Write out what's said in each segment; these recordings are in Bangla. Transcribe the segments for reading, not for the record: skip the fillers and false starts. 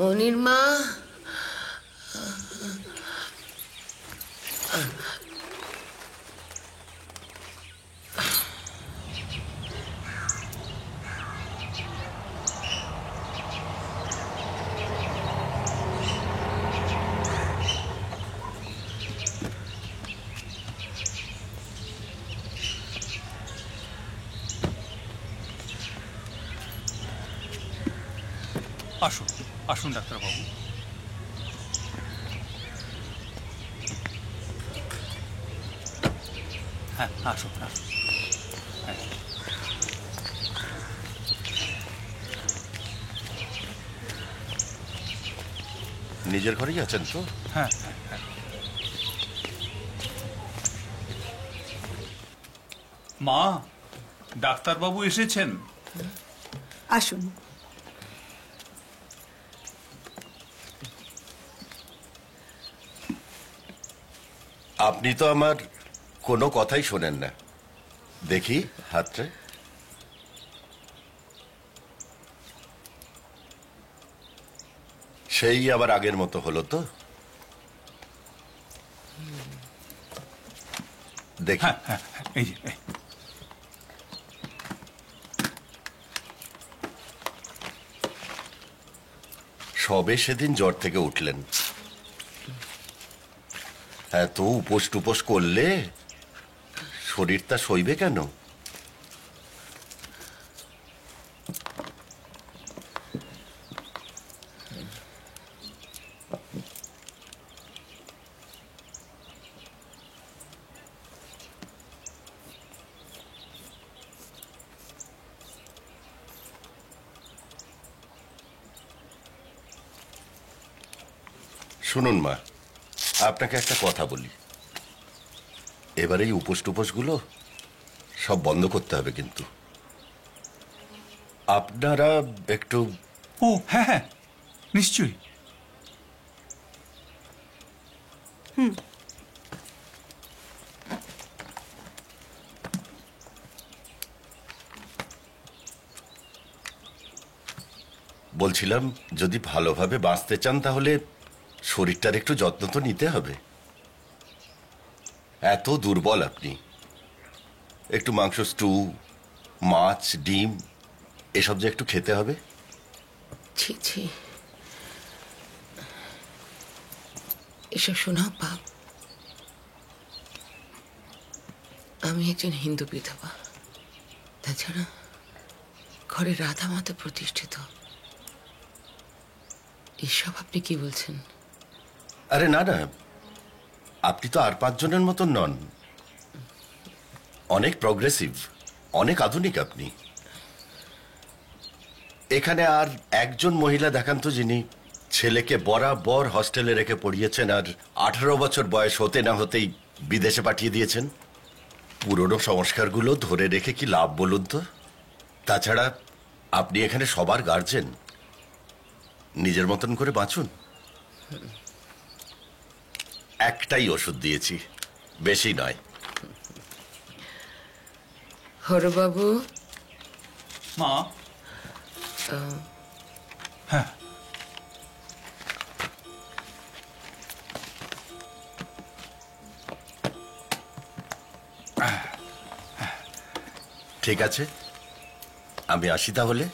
অনির্মা, আসুন আসুন ডাক্তারবাবু। হ্যাঁ আসুন আসুন। হ্যাঁ নিজের ঘরেই আছেন তো? হ্যাঁ হ্যাঁ হ্যাঁ। মা, ডাক্তারবাবু এসেছেন। আসুন। আপনি তো আমার কোনো কথাই শোনেন না। দেখি হাতটা। সেই আবার আগের মতো হলো তো? দেখি। হ্যাঁ হ্যাঁ এই যে সবে সেদিন জ্বর থেকে উঠলেন, এত উপোস টুপোস করলে শরীরটা সইবে কেন? শুনুন মা, আপনাকে একটা কথা বলি। এবার এই উপোস টুপোস গুলো সব বন্ধ করতে হবে কিন্তু। আপনারা একটু। ও হ্যাঁ হ্যাঁ নিশ্চয়ই। বলছিলাম যদি ভালোভাবে বাঁচতে চান তাহলে শরীরটার একটু যত্ন তো নিতে হবে। এত দুর্বল আপনি, একটু মাংস, স্টু, মাছ, ডিম এসব যে একটু খেতে হবে। ছি ছি, এসব শোনাও পাপ। আমি একজন হিন্দু বিধবা, তাছাড়া ঘরে রাধা মাতা প্রতিষ্ঠিত। এসব আপনি কি বলছেন? আরে না না, আপনি তো আর 5 জনের মতন নন, অনেক প্রগ্রেসিভ, অনেক আধুনিক আপনি। এখানে আর একজন মহিলা দেখান তো যিনি ছেলেকে বরাবর হস্টেলে রেখে পড়িয়েছেন আর 18 বছর বয়স হতে না হতেই বিদেশে পাঠিয়ে দিয়েছেন। পুরনো সংস্কারগুলো ধরে রেখে কি লাভ বলুন তো? তাছাড়া আপনি এখানে সবার গার্জেন, নিজের মতন করে বাঁচুন। একটাই ওষুধ দিয়েছি, বেশি নয়। হরবাবু, মা। হ্যাঁ, ঠিক আছে, আমি আসি তাহলে।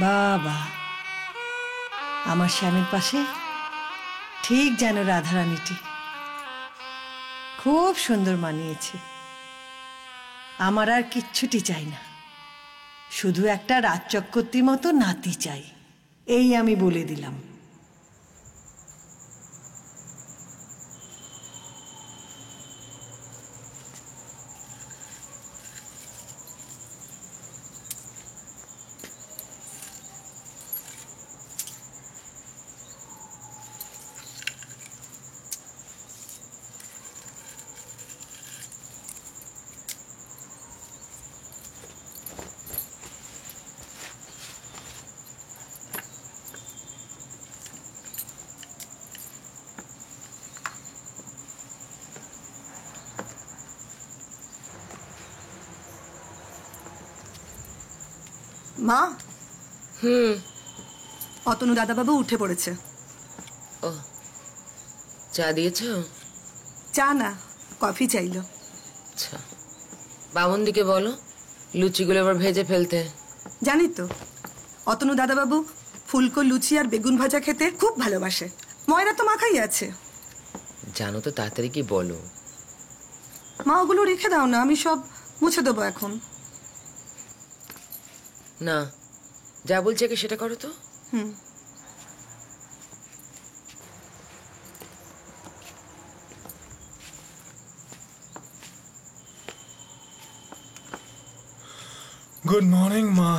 বাবা, আমার স্বামীর পাশে ঠিক যেন রাধারানীটি, খুব সুন্দর মানিয়েছে। আমার আর কিচ্ছুটি চাই না, শুধু একটা রাজচক্রবর্তীর মতো নাতি চাই, এই আমি বলে দিলাম। মা অতনু দাদাবাবু উঠে পড়েছে। ও চা দিয়েছ? চা না, কফি চাইলো। আচ্ছা, বামনদিকে বলো লুচিগুলো এবার ভেজে ফেলতে। জানি তো, অতনু দাদাবাবু ফুলকো লুচি আর বেগুন ভাজা খেতে খুব ভালোবাসে। ময়রা তো মাখাই আছে। জানো তো, তাড়াতাড়ি কি বলো। মা ওগুলো রেখে দাও না, আমি সব মুছে দেবো এখন। না, যা বলছে কি সেটা করো তো। গুড মর্নিং মা।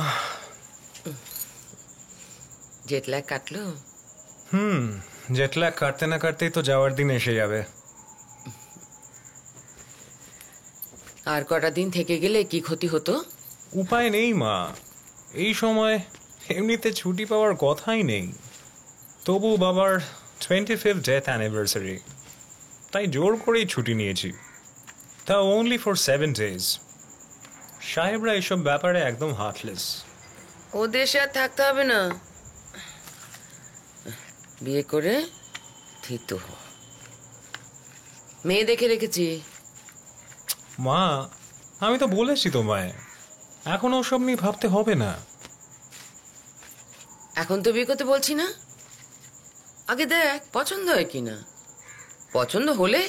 জেট ল্যাগ কাটলো? জেট ল্যাগ কাটতে না কাটতেই তো যাওয়ার দিন এসে যাবে। আর কটা দিন থেকে গেলে কি ক্ষতি হতো? উপায় নেই মা, এই সময় এমনিতে ছুটি পাওয়ার কথাই নেই। তবু বাবার 25th ডেথ অ্যানিভার্সারি, তাই জোর করেই ছুটি নিয়েছি, তা ওনলি ফর 7 days। সাহেবরা এসব ব্যাপারে একদম হার্টলেস। ও দেশে আর থাকতে হবে না, বিয়ে করে থিত হ। মেয়ে দেখে রেখেছি। মা, আমি তো বলেছি তোমায়, এখন ওসব নিয়ে ভাবতে হবে না। এখন তো বিয়ে করতে বলছি না, আগে দেখ পছন্দ হয় কিনা। পছন্দ হলে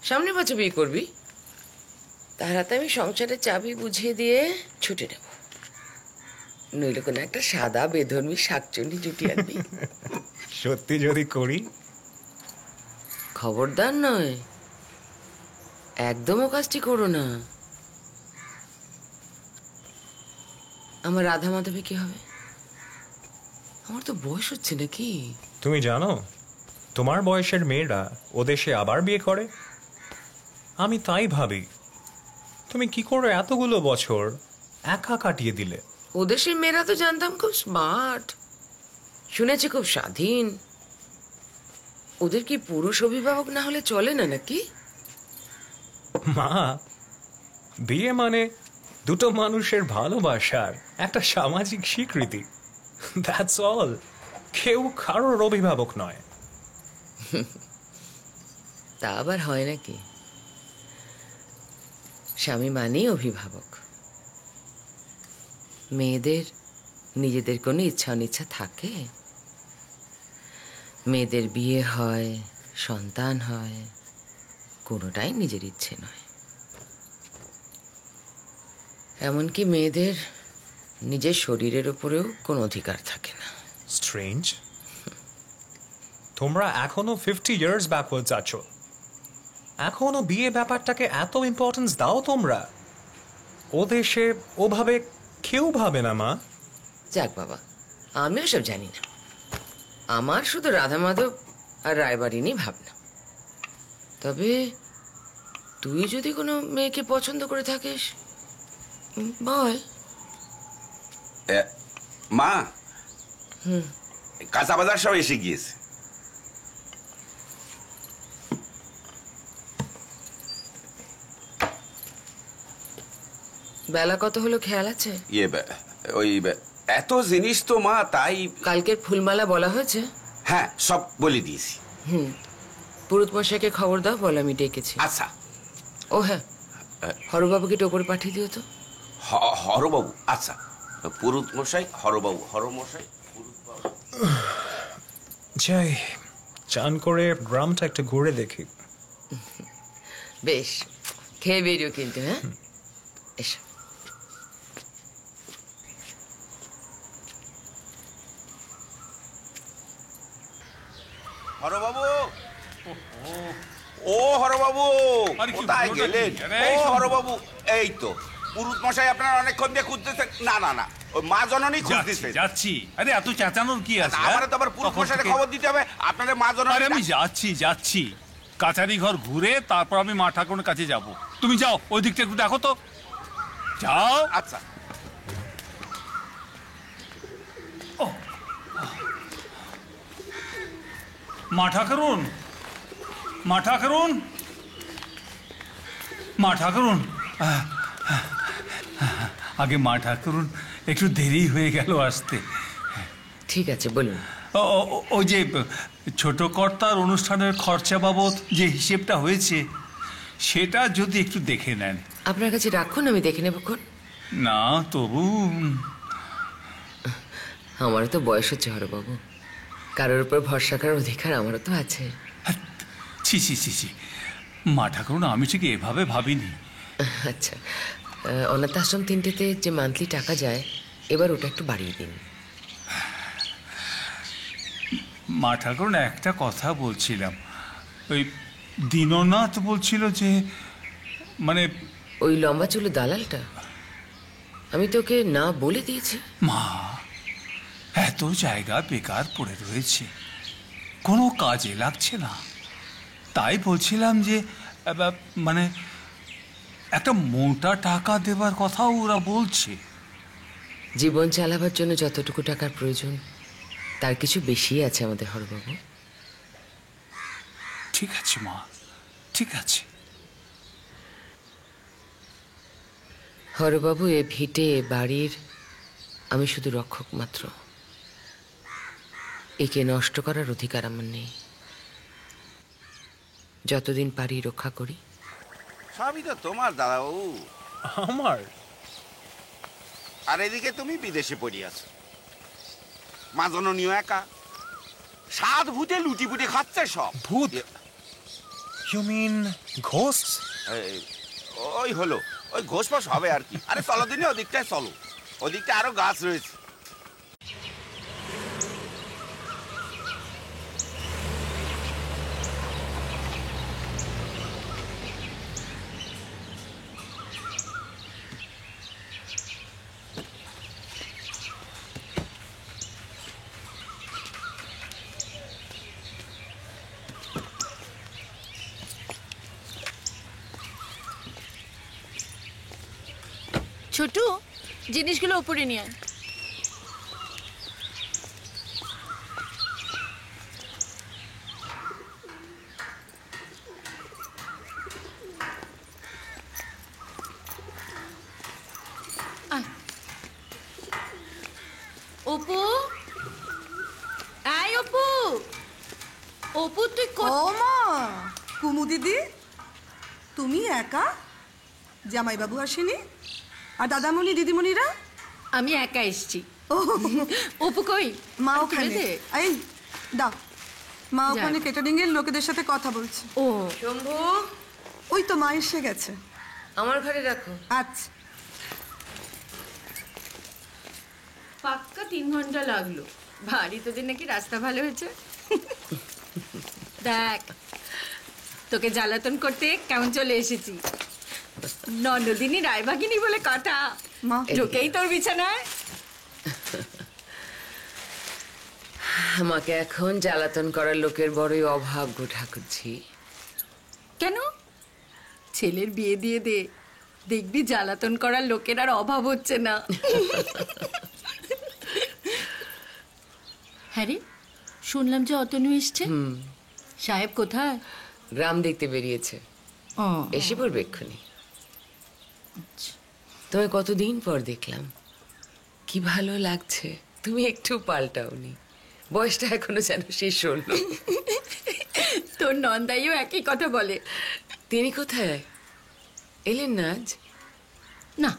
সামনের বছর বিয়ে করবি, তার হাতে আমি সংসারের চাবি বুঝিয়ে দিয়ে ছুটে নেব। নইলে কোনো একটা সাদা বেধর্মী শাকচুন্নি জুটি আনবি। সত্যি যদি করি? খবরদার নয়, একদম ও কাজটি করো না। আমার রাধা মাধবে কি হবে? আমার তো বয়স হচ্ছে নাকি। তুমি জানো তোমার বয়সের মেয়েরা ও দেশে আবার বিয়ে করে? আমি তাই ভাবি, তুমি কি করে এতগুলো বছর একা কাটিয়ে দিলে? ওদেশের মেয়েরা তো জানতাম খুব স্মার্ট, শুনেছি খুব স্বাধীন। ওদের কি পুরুষ অভিভাবক না হলে চলে না নাকি? মা, বিয়ে মানে দুটো মানুষের ভালোবাসার একটা সামাজিক স্বীকৃতি, দ্যাটস অল। কেউ কারোর অভিভাবক নয়। তা আবার হয় নাকি? স্বামী মানেই অভিভাবক। মেয়েদের নিজেদের কোনো ইচ্ছা অনিচ্ছা থাকে? মেয়েদের বিয়ে হয়, সন্তান হয়, কোনোটাই নিজের ইচ্ছে নয়। এমনকি মেয়েদের নিজের শরীরের উপরেও কোনো অধিকার থাকে না। স্ট্রেঞ্জ, তোমরা এখনো 50 years ব্যাকওয়ার্ডস আছো। এখনো বিয়ে ব্যাপারটাকে এত ইম্পর্টেন্স দাও তোমরা? ও দেশে ওভাবে কেউ ভাবে না মা। যাক বাবা, আমিও সব জানি না। আমার শুধু রাধা মাধব আর রায়বাড়ি নিয়ে ভাবনা। তবে তুই যদি কোনো মেয়েকে পছন্দ করে থাকিস বল। মা, কাঁচা বাজার সব এসে গিয়েছে। বেলা কত হলো খেয়াল আছে? ওই এত জিনিস তো মা, তাই। কালকের ফুলমালা বলা হয়েছে? হ্যাঁ, সব বলে দিয়েছি। পুরুত মশাইকে খবর দাও, বল আমি ডেকেছি। আচ্ছা। ও হ্যাঁ, হরবাবুকে টোপরে পাঠিয়ে দিও তো। হরবাবু? আচ্ছা, পুরুত মশাই, হরবাবু, হরমশাই, যাই, চান করে গ্রামটা একটু ঘুরে দেখি। বেশ, খেয়ে বেরিও কিন্তু। হ্যাঁ, এসো। হরবাবু, ও হরবাবু, কোথায় গেলেন? ও হরবাবু, এই তো পুরুত মশাই আপনার অনেকক্ষণ দিয়ে খুঁজতেছেন। না না না, ওই মা জননী খুঁজতেছে। যাচ্ছি। আরে এত চেঁচানোর কি আছে? আমার তো আবার পুরুত মশাইকে খবর দিতে হবে। আপনাদের মা জননী। আরে আমি যাচ্ছি কাছারি ঘর ঘুরে তারপর আমি মা ঠাকুরের কাছে যাব। তুমি যাও, ওই দিকটা একটু দেখো তো, যাও। আচ্ছা। মা ঠাকুরুন, মা ঠাকুরুন, মা ঠাকুরুন, আগে মা ঠাকুরুন একটু দেরি হয়ে গেল আসতে। ঠিক আছে, বলুন। ওই যে ছোট কর্তার অনুষ্ঠানের খরচা বাবদ যে হিসেবটা হয়েছে সেটা যদি একটু দেখে নেন। আপনার কাছে রাখুন, আমি দেখে নেবক্ষণ। না তবু আমারও তো বয়স হচ্ছে হরবাবু, কারোর উপর ভরসা করার অধিকার আমারও তো আছে। ছি ছি ছি ছি, মা ঠাকুরুন, আমি ঠিক এভাবে ভাবিনি। আচ্ছা, অনাথ আশ্রম 3টেতে যে মান্থলি টাকা যায়, এবার ওটা একটু বাড়িয়ে দিন। মা ঠাকুরুন, একটা কথা বলছিলাম, ওই দীননাথ বলছিল যে মানে ওই লম্বা চুলো দালালটা, আমি তোকে না বলে দিয়েছি। মা, এত জায়গা বেকার পড়ে রয়েছে, কোনো কাজে লাগছে না, তাই বলছিলাম যে মানে একটা মোটা টাকা দেবার কথাও ওরা বলছে। জীবন চালাবার জন্য যতটুকু টাকার প্রয়োজন তার কিছু বেশি আছে আমাদের হরবাবু। ঠিক আছে মা, ঠিক আছে। হরবাবু, এ ভিটে বাড়ির আমি শুধু রক্ষক মাত্র, একে নষ্ট করার অধিকার আমার নেই। যতদিন পারি রক্ষা করি। সবই তো তোমার দাদাবাবু। আমার? আর এদিকে তুমি বিদেশে পড়িয়াছ, মা জননীয় একা, 7 ভূতে লুটি পুটি খাচ্ছে সব। ভূত? You mean ghost? ওই হলো, ওই ঘোষপাস হবে আর কি। আরে চলো দিনে ওদিকটায় চলো, ওদিকটা আরো গাছ রয়েছে। ছোটু, জিনিসগুলো উপরে নিয়ে আয়। অপু, আয় অপু। অপু তুই ও মা, কুমু দিদি, তুমি একা? জামাইবাবু আসেনি? আর দাদামণি দিদিমণিরা? আমি একা এসছি। ও, অপু কই? মা তুলে ওখানে। দে। এই দাও, মা যাক। ওখানে কেটারিং এর লোকেদের সাথে কথা বলছে। ও শম্ভু, ওই তো মা এসে গেছে। আমার ঘরে রাখো। আচ্ছা। পাক্কা 3 ঘন্টা লাগলো। ভারী তোদের নাকি রাস্তা ভালো হয়েছে। দেখ, তোকে জ্বালাতন করতে কেমন চলে এসেছি। নন্দদিনী রায়বাগিনী বলে কথা। মা, ঢোকেই তোর বিছানায়। আমাকে এখন জ্বালাতন করার লোকের বড়ই অভাব গো ঠাকুরজি। কেন? ছেলের বিয়ে দিয়ে দে, দেখবি জ্বালাতন করার লোকের আর অভাব হচ্ছে না। হ্যাঁ রে, শুনলাম যে অতনু এসছে। সাহেব কোথায়? গ্রাম দেখতে বেরিয়েছে, ও, এসে পড়বে এক্ষুনি। তোমায় কতদিন পর দেখলাম, কি ভালো লাগছে। তুমি একটু পাল্টাওনি, বয়সটা এখনো যেন শেষ হলো। তোর নন্দাইও একই কথা বলে। তিনি কোথায়? এলেন না আজ? না,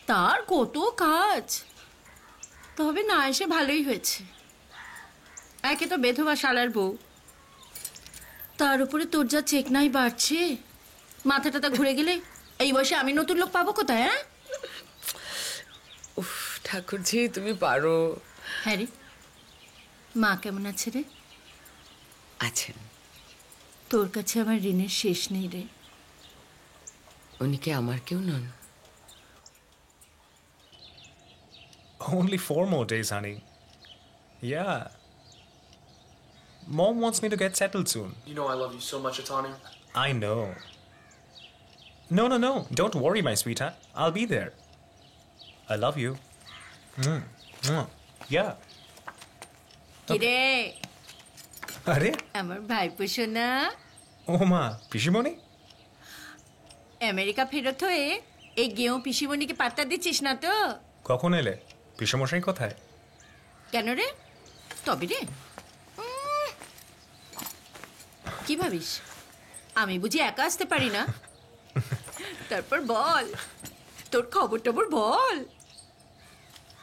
তার কত কাজ, তবে না এসে ভালোই হয়েছে। একে তো বেধবা শালার বউ, তার উপরে তোর যা চেকনাই বাড়ছে, মাথাটা তা ঘুরে গেলে এই বয়সে আমি নতুন লোক পাবো কোথায়? হ্যাঁ উফ ঠাকুরজি, তুমি পারো। হ্যাঁ রে, মা কেমন আছে রে? আছেন। তোর কাছে আমার ঋণের শেষ নেই রে। উনি কি আমার কেউ নন? Only 4 more days, honey. Yeah. Mom wants me to get settled soon. You know I love you so much, Atani. I know. No. Don't worry, my sweetheart. I'll be there. I love you. Yeah. কিরে, আরে, আমার ভাইপো সোনা ও মা, পিসিমণি? আমেরিকা ফেরত হয়ে এই গেঁয়ো পিসিমণিকে পাত্তা দিচ্ছিস না তো? কখন এলে? পিসমশাই কোথায়? কেন রে? তবে রে, কি ভাবিস আমি বুঝি একা আসতে পারি না? তারপর বল, তোর খবর টবর বল।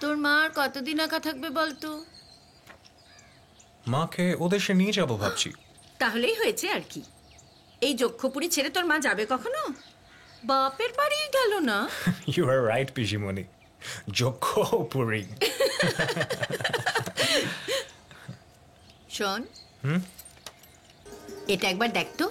তোর মা আর কতদিন একা থাকবে বলতো? মাকে ওদেশে নিয়ে যাবো ভাবছি। তাহলেই হয়েছে আর কি। এই যক্ষপুরী ছেড়ে তোর মা যাবে কখনো? বাপের বাড়ি গেল না। ইউ আর রাইট পিসিমণি, যক্ষপুরী। শোন, এটা একবার দেখ তো।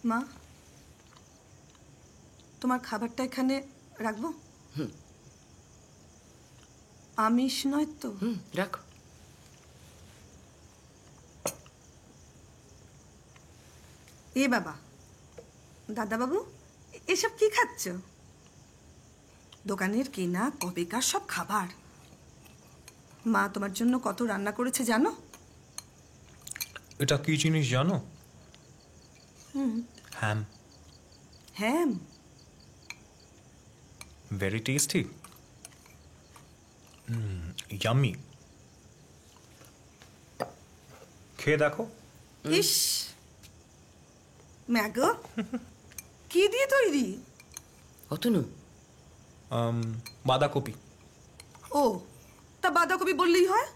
মা, তোমার খাবারটা এখানে রাখবো? আমিষ নয় তো? রাখো। এ বাবা, দাদাবাবু, এসব কি খাচ্ছ? দোকানের কেনা কবেকার সব খাবার। মা তোমার জন্য কত রান্না করেছে জানো? এটা কি জিনিস জানো? Ham. Ham? Very tasty, yummy. খেয়ে দেখো। ইস, ম্যাগো, কি দিয়ে তৈরি? অতনু, বাঁধাকপি। ও, তা বাঁধাকপি বললেই হয়?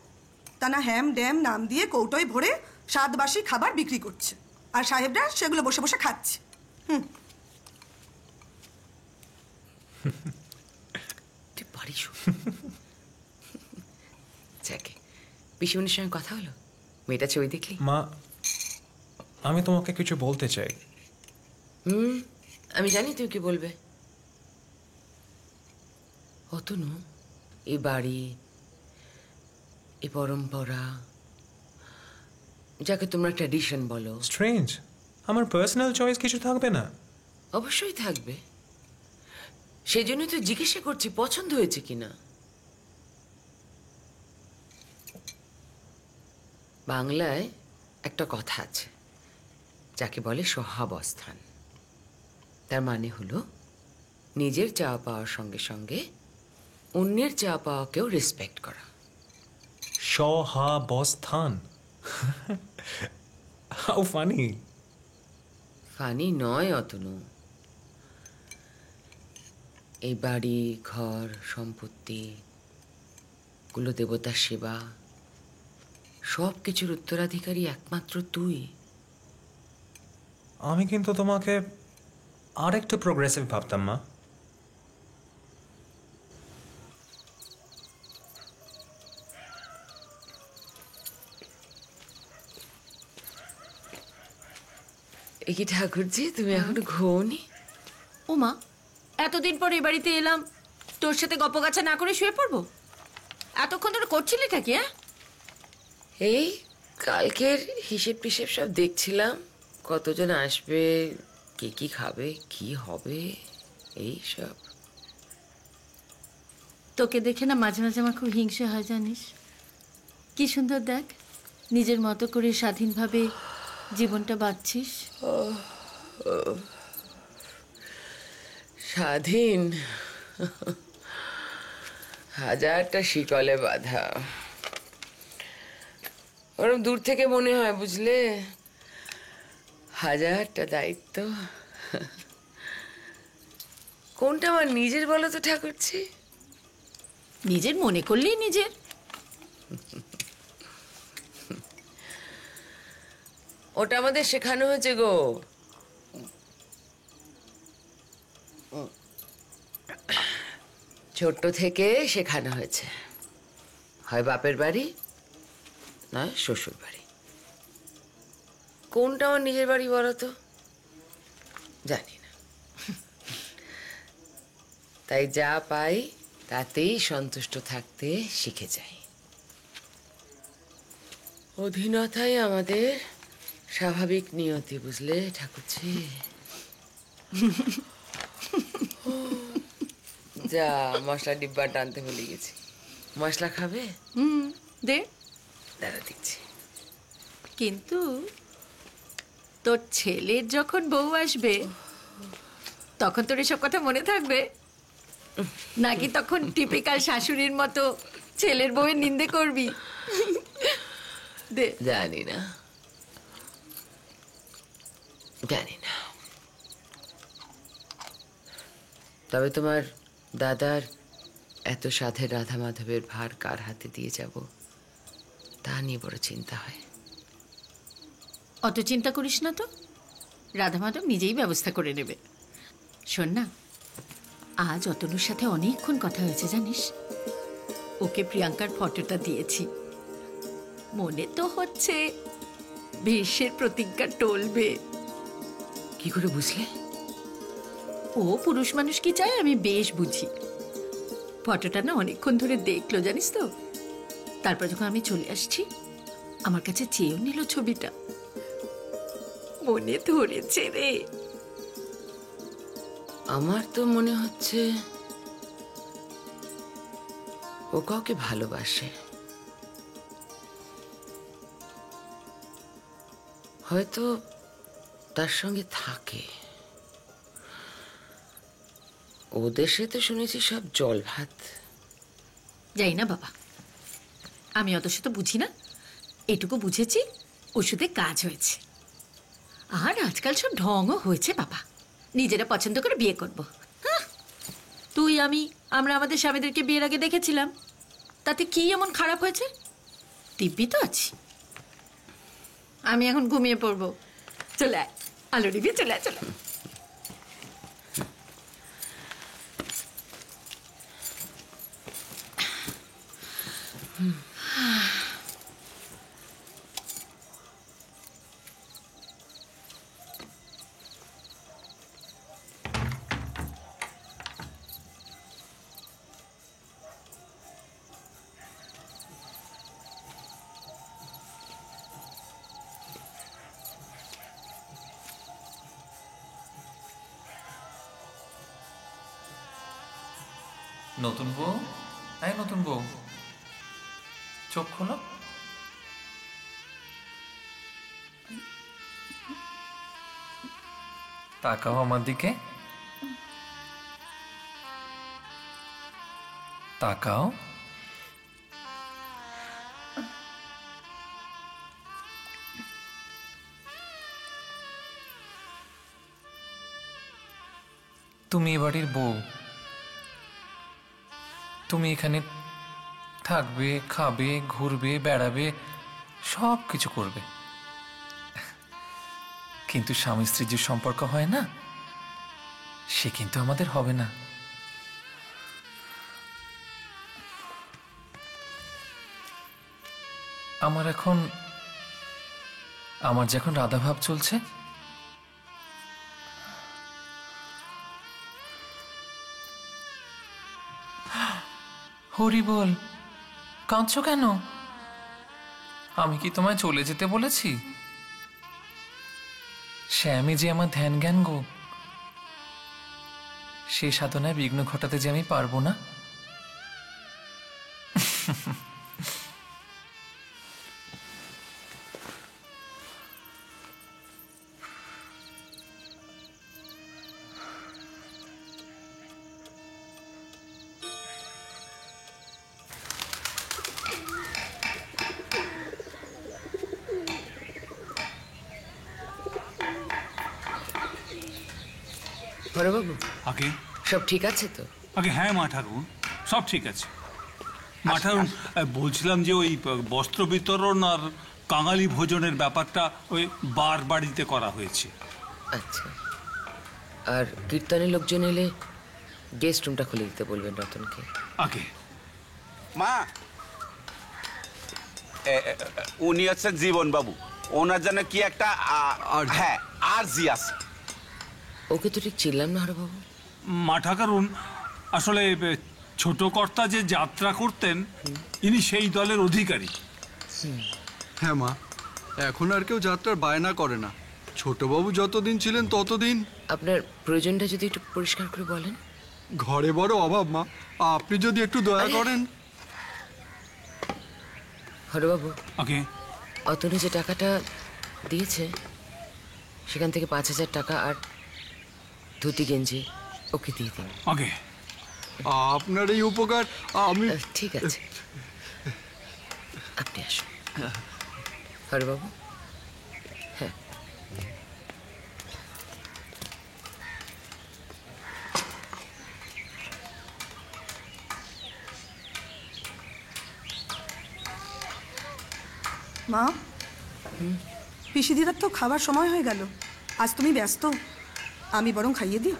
তা না হ্যাম ড্যাম নাম দিয়ে কৌটোয় ভরে স্বাদবাসী খাবার বিক্রি করছে, আর সাহেবরা সেগুলো বসে বসে খাচ্ছে। তুই পারিস? যাকে পিসিমণির সঙ্গে কথা হলো? মেয়েটা ছবি দেখলি? মা, আমি তোমাকে কিছু বলতে চাই। আমি জানি তুই কি বলবে। অতনু, এই বাড়ি, এই পরম্পরা, যাকে তোমরা ট্র্যাডিশন বলো, স্ট্রেঞ্জ, আমার পার্সোনাল চয়েস কিছু থাকবে না? অবশ্যই থাকবে। সেই জন্যই তো জিজ্ঞাসা করছি পছন্দ হয়েছে কিনা। বাংলায় একটা কথা আছে যাকে বলে সহাবস্থান। তার মানে হলো নিজের চাওয়া পাওয়ার সঙ্গে সঙ্গে অন্যের চাওয়া পাওয়াকেও রেসপেক্ট করা। সহাবস্থান। How funny. ফানি নয় অতনু। এই বাড়ি, ঘর, সম্পত্তি, কুলদেবতার সেবা, সব কিছুর উত্তরাধিকারী একমাত্র তুই। আমি কিন্তু তোমাকে আরেকটু প্রোগ্রেসিভ ভাবতাম মা। এ কি ঠাকুরজি, তুমি এখনো ঘুমোনি? ও মা, এতদিন পর এ বাড়িতে এলাম, তোর সাথে গপগাছা না করে শুয়ে পড়বো? এতক্ষণ ধরে করছিলিটা কি? এই কালকের হিসেব টিসেব সব দেখছিলাম, কতজন আসবে, কে কি খাবে, কি হবে, এই সব। তোকে দেখে না মাঝে মাঝে আমার খুব হিংসে হয় জানিস। কি সুন্দর দেখ, নিজের মতো করে স্বাধীনভাবে জীবনটা বাঁচছিস। স্বাধীন? হাজারটা শিকলে বাঁধা। ওরম দূর থেকে মনে হয় বুঝলে, হাজারটা দায়িত্ব। কোনটা আমার নিজের বলো তো ঠাকুরছি? নিজের মনে করলেই নিজের। ওটা আমাদের শেখানো হয়েছে গো। ছোট্ট থেকে শেখানো হয়েছে, হয় বাপের বাড়ি নয় শ্বশুর বাড়ি। কোনটা আমার নিজের বাড়ি বলো তো? জানি না। তাই যা পাই তাতেই সন্তুষ্ট থাকতে শিখে যাই। অধীনতাই আমাদের স্বাভাবিক নিয়তি, বুঝলে ঠাকুরজি? যা, মশলা ডিব্বা টানতে ভুলে গেছি। মশলা খাবে? দে। দাঁড়া দিচ্ছি। কিন্তু তোর ছেলের যখন বউ আসবে তখন তোর এসব কথা মনে থাকবে নাকি তখন টিপিক্যাল শাশুড়ির মতো ছেলের বউয়ের নিন্দে করবি? দে। জানি না, জানি না। তবে তোমার দাদার এত সাধের রাধা মাধবের ভার কার হাতে দিয়ে যাব তা নিয়ে বড় চিন্তা হয়। অত চিন্তা করিস না তো, রাধা মাধব নিজেই ব্যবস্থা করে নেবে। শোন না, আজ অতনুর সাথে অনেকক্ষণ কথা হয়েছে জানিস। ওকে প্রিয়াঙ্কার ফটোটা দিয়েছি। মনে তো হচ্ছে ভীষ্মের প্রতিজ্ঞা টলবে। কি করে বুঝলে? ও পুরুষ মানুষ কি চায় আমি বেশ বুঝি। ফটোটা না অনেকক্ষণ ধরে দেখলো জানিস তো। তারপর যখন আমি চলে আসছি আমার কাছে চেয়েও নিল ছবিটা। মনে ধরেছে রে। আমার তো মনে হচ্ছে ও কাউকে ভালোবাসে। হয়তো তার সঙ্গে থাকে। ও দেশে তো শুনেছি সব জল ভাত। যাই না বাবা, আমি অত শত বুঝি না। এটুকু বুঝেছি ওষুধে কাজ হয়েছে। আর আজকাল সব ঢঙও হয়েছে বাবা, নিজেরা পছন্দ করে বিয়ে করব। তুই আমরা আমাদের স্বামীদেরকে বিয়ের আগে দেখেছিলাম, তাতে কি এমন খারাপ হয়েছে? দিব্যি তো আছি। আমি এখন ঘুমিয়ে পড়বো। চলে আয়, আলো নিবি, চলে আয়, চলে। নতুন বউ, এই নতুন বউ, চোখ খোলো। তাকাও আমার দিকে, তাকাও। তুমি এ বাড়ির বউ। তুমি এখানে থাকবে, খাবে, ঘুরবে, বেড়াবে, সব কিছু করবে। কিন্তু স্বামী স্ত্রীর যে সম্পর্ক হয় না, সে কিন্তু আমাদের হবে না। আমার যখন রাধা ভাব চলছে, হরি বল, কাঁদছো কেন? আমি কি তোমায় চলে যেতে বলেছি? শ্যামী যে আমার ধ্যান জ্ঞান গো, সে সাধনায় বিঘ্ন ঘটাতে যে আমি পারবো না। বড়বাবু, আগে সব ঠিক আছে তো? আগে হ্যাঁ মা ঠাকুর, সব ঠিক আছে। মা ঠাকুর, বলছিলাম যে ওই বস্ত্র বিতরণ আর কাঙালি ভোজনের ব্যাপারটা ওই বার বাড়িতে করা হয়েছে। আচ্ছা, আর কীর্তনের লোকজন এলে গেস্ট রুমটা খুলে দিতে বলবেন রতনকে। আগে মা, উনি হচ্ছেন জীবন বাবু। ওনার জন্য কি একটা হ্যাঁ আরজি আছে। ওকে তো ঠিক চিনলাম না হরবাবু। মা ঠাকুরুন, আসলে ছোট কর্তা যে যাত্রা করতেন, ইনি সেই দলের অধিকারী। হ্যাঁ মা, এখন আর কেউ যাত্রার বায়না করে না। ছোটবাবু যতদিন ছিলেন ততদিন। আপনার প্রয়োজনটা যদি একটু পরিষ্কার করে বলেন। ঘরে বড় অভাব মা, আপনি যদি একটু দয়া করেন। হরবাবু, ওকে, অতনু যে টাকাটা দিয়েছে সেখান থেকে 5,000 টাকা আর ধুতি গেঞ্জি ওকে দিয়ে দিন। ওকে, আপনার এই উপকার আমি। ঠিক আছে, আপনি আসুন। হরবাবু, হ্যাঁ। মা, পিসি দিদার তো খাবার সময় হয়ে গেল। আজ তুমি ব্যস্ত, আমি বরং খাইয়ে দিই।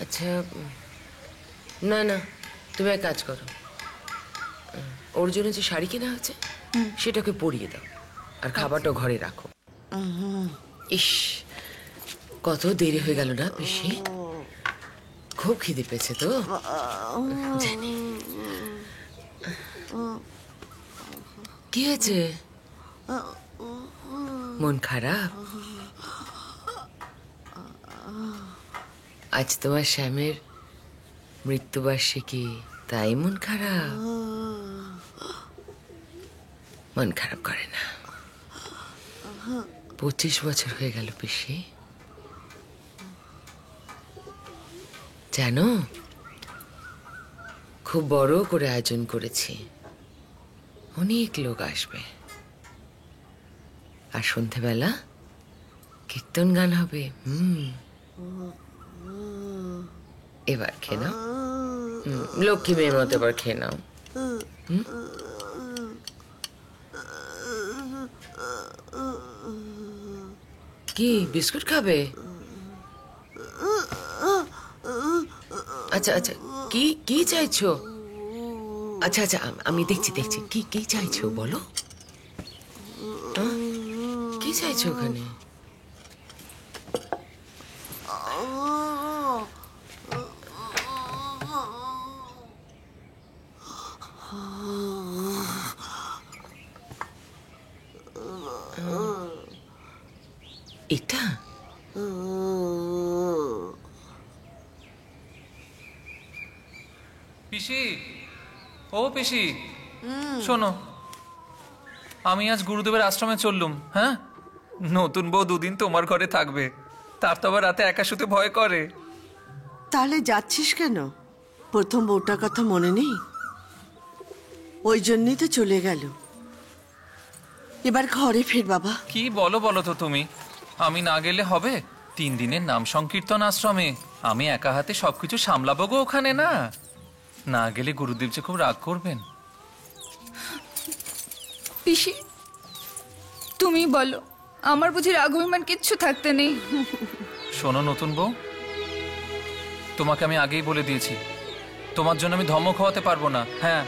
আচ্ছা, না না, তুমি এক কাজ করো, ওর জন্য যে শাড়ি কেনা হচ্ছে সেটাকে পরিয়ে দাও আর খাবারটা ঘরে রাখো। ইস, কত দেরি হয়ে গেল না পিসি? খুব খিদে পেয়েছে তো জানি। কি হয়েছে? মন খারাপ? আজ তোমার শ্যামের মৃত্যুবার্ষিকী, তাই মন খারাপ? মন খারাপ করে না। 25 বছর হয়ে গেল পিসি। জানো, খুব বড় করে আয়োজন করেছি, অনেক লোক আসবে, আর সন্ধেবেলা কীর্তন গান হবে। এবার খেয়ে নাও, লক্ষ্মী মেয়ের মতো এবার খেয়ে নাও। কি বিস্কুট খাবে? আচ্ছা আচ্ছা, কি কি চাইছো? আচ্ছা আচ্ছা, আমি দেখছি দেখছি, কি কি চাইছো বলো। কি চাইছো ওখানে? এটা পিসি, ও পিসি, শোনো, আমি আজ গুরুদেবের আশ্রমে চললুম। হ্যাঁ, নতুন বউ 2 দিন তোমার ঘরে থাকবে, তার তো আবার রাতে একা শুতে ভয় করে। তাহলে যাচ্ছিস কেন? প্রথম বউটার কথা মনে নেই? ওই জন্যই তো চলে গেল। এবার ঘরে ফের বাবা। কি বলো বলো তো তুমি, আমি না গেলে হবে? 3 দিনের নাম সংকীর্তন আশ্রমে, আমি একা হাতে সবকিছু সামলাবো গো ওখানে। না না গেলে গুরুদেব যে খুব রাগ করবেন। পিসি, তুমি বলো, আমার বুঝি রাগ অভিমান কিচ্ছু থাকতে নেই? শোনো নতুন বউ, তোমাকে আমি আগেই বলে দিয়েছি, তোমার জন্য আমি ধমক হওয়াতে পারবো না। হ্যাঁ,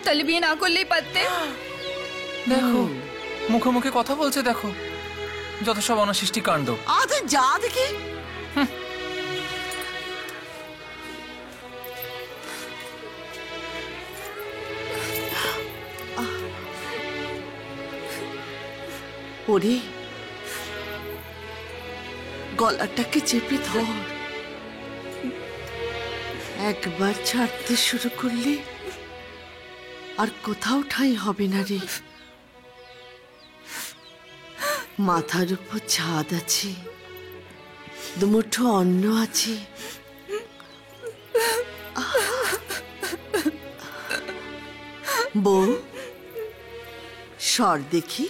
তাহলে বিয়ে না করলেই পারতে। দেখো মুখে মুখে কথা বলছে, দেখো যত সব অনাসৃষ্টি কাণ্ড। আরে যা দেখি। ওরে, গলাটাকে চেপে ধর। একবার ছাড়তে শুরু করলে আর কোথাও ঠাঁই হবে না রে। মাথার উপর ছাদ আছে, দুমুঠো অন্ন আছে, বউ সর দেখি।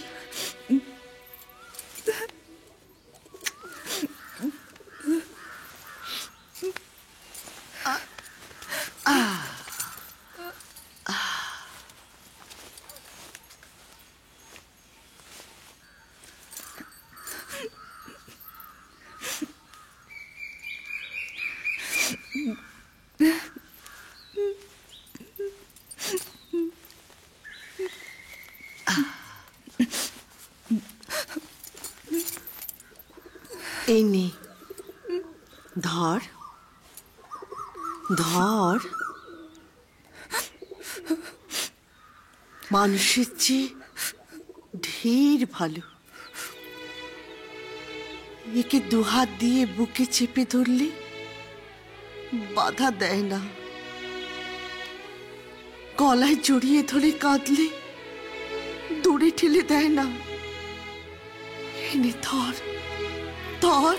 এই নে, ধর ধর। মানুষের চেয়ে ঢের ভালো। একে দুহাত দিয়ে বুকে চেপে ধরলে বাধা দেয় না, গলায় জড়িয়ে ধরে কাঁদলে দূরে ঠেলে দেয় না। এনে ধর ধর।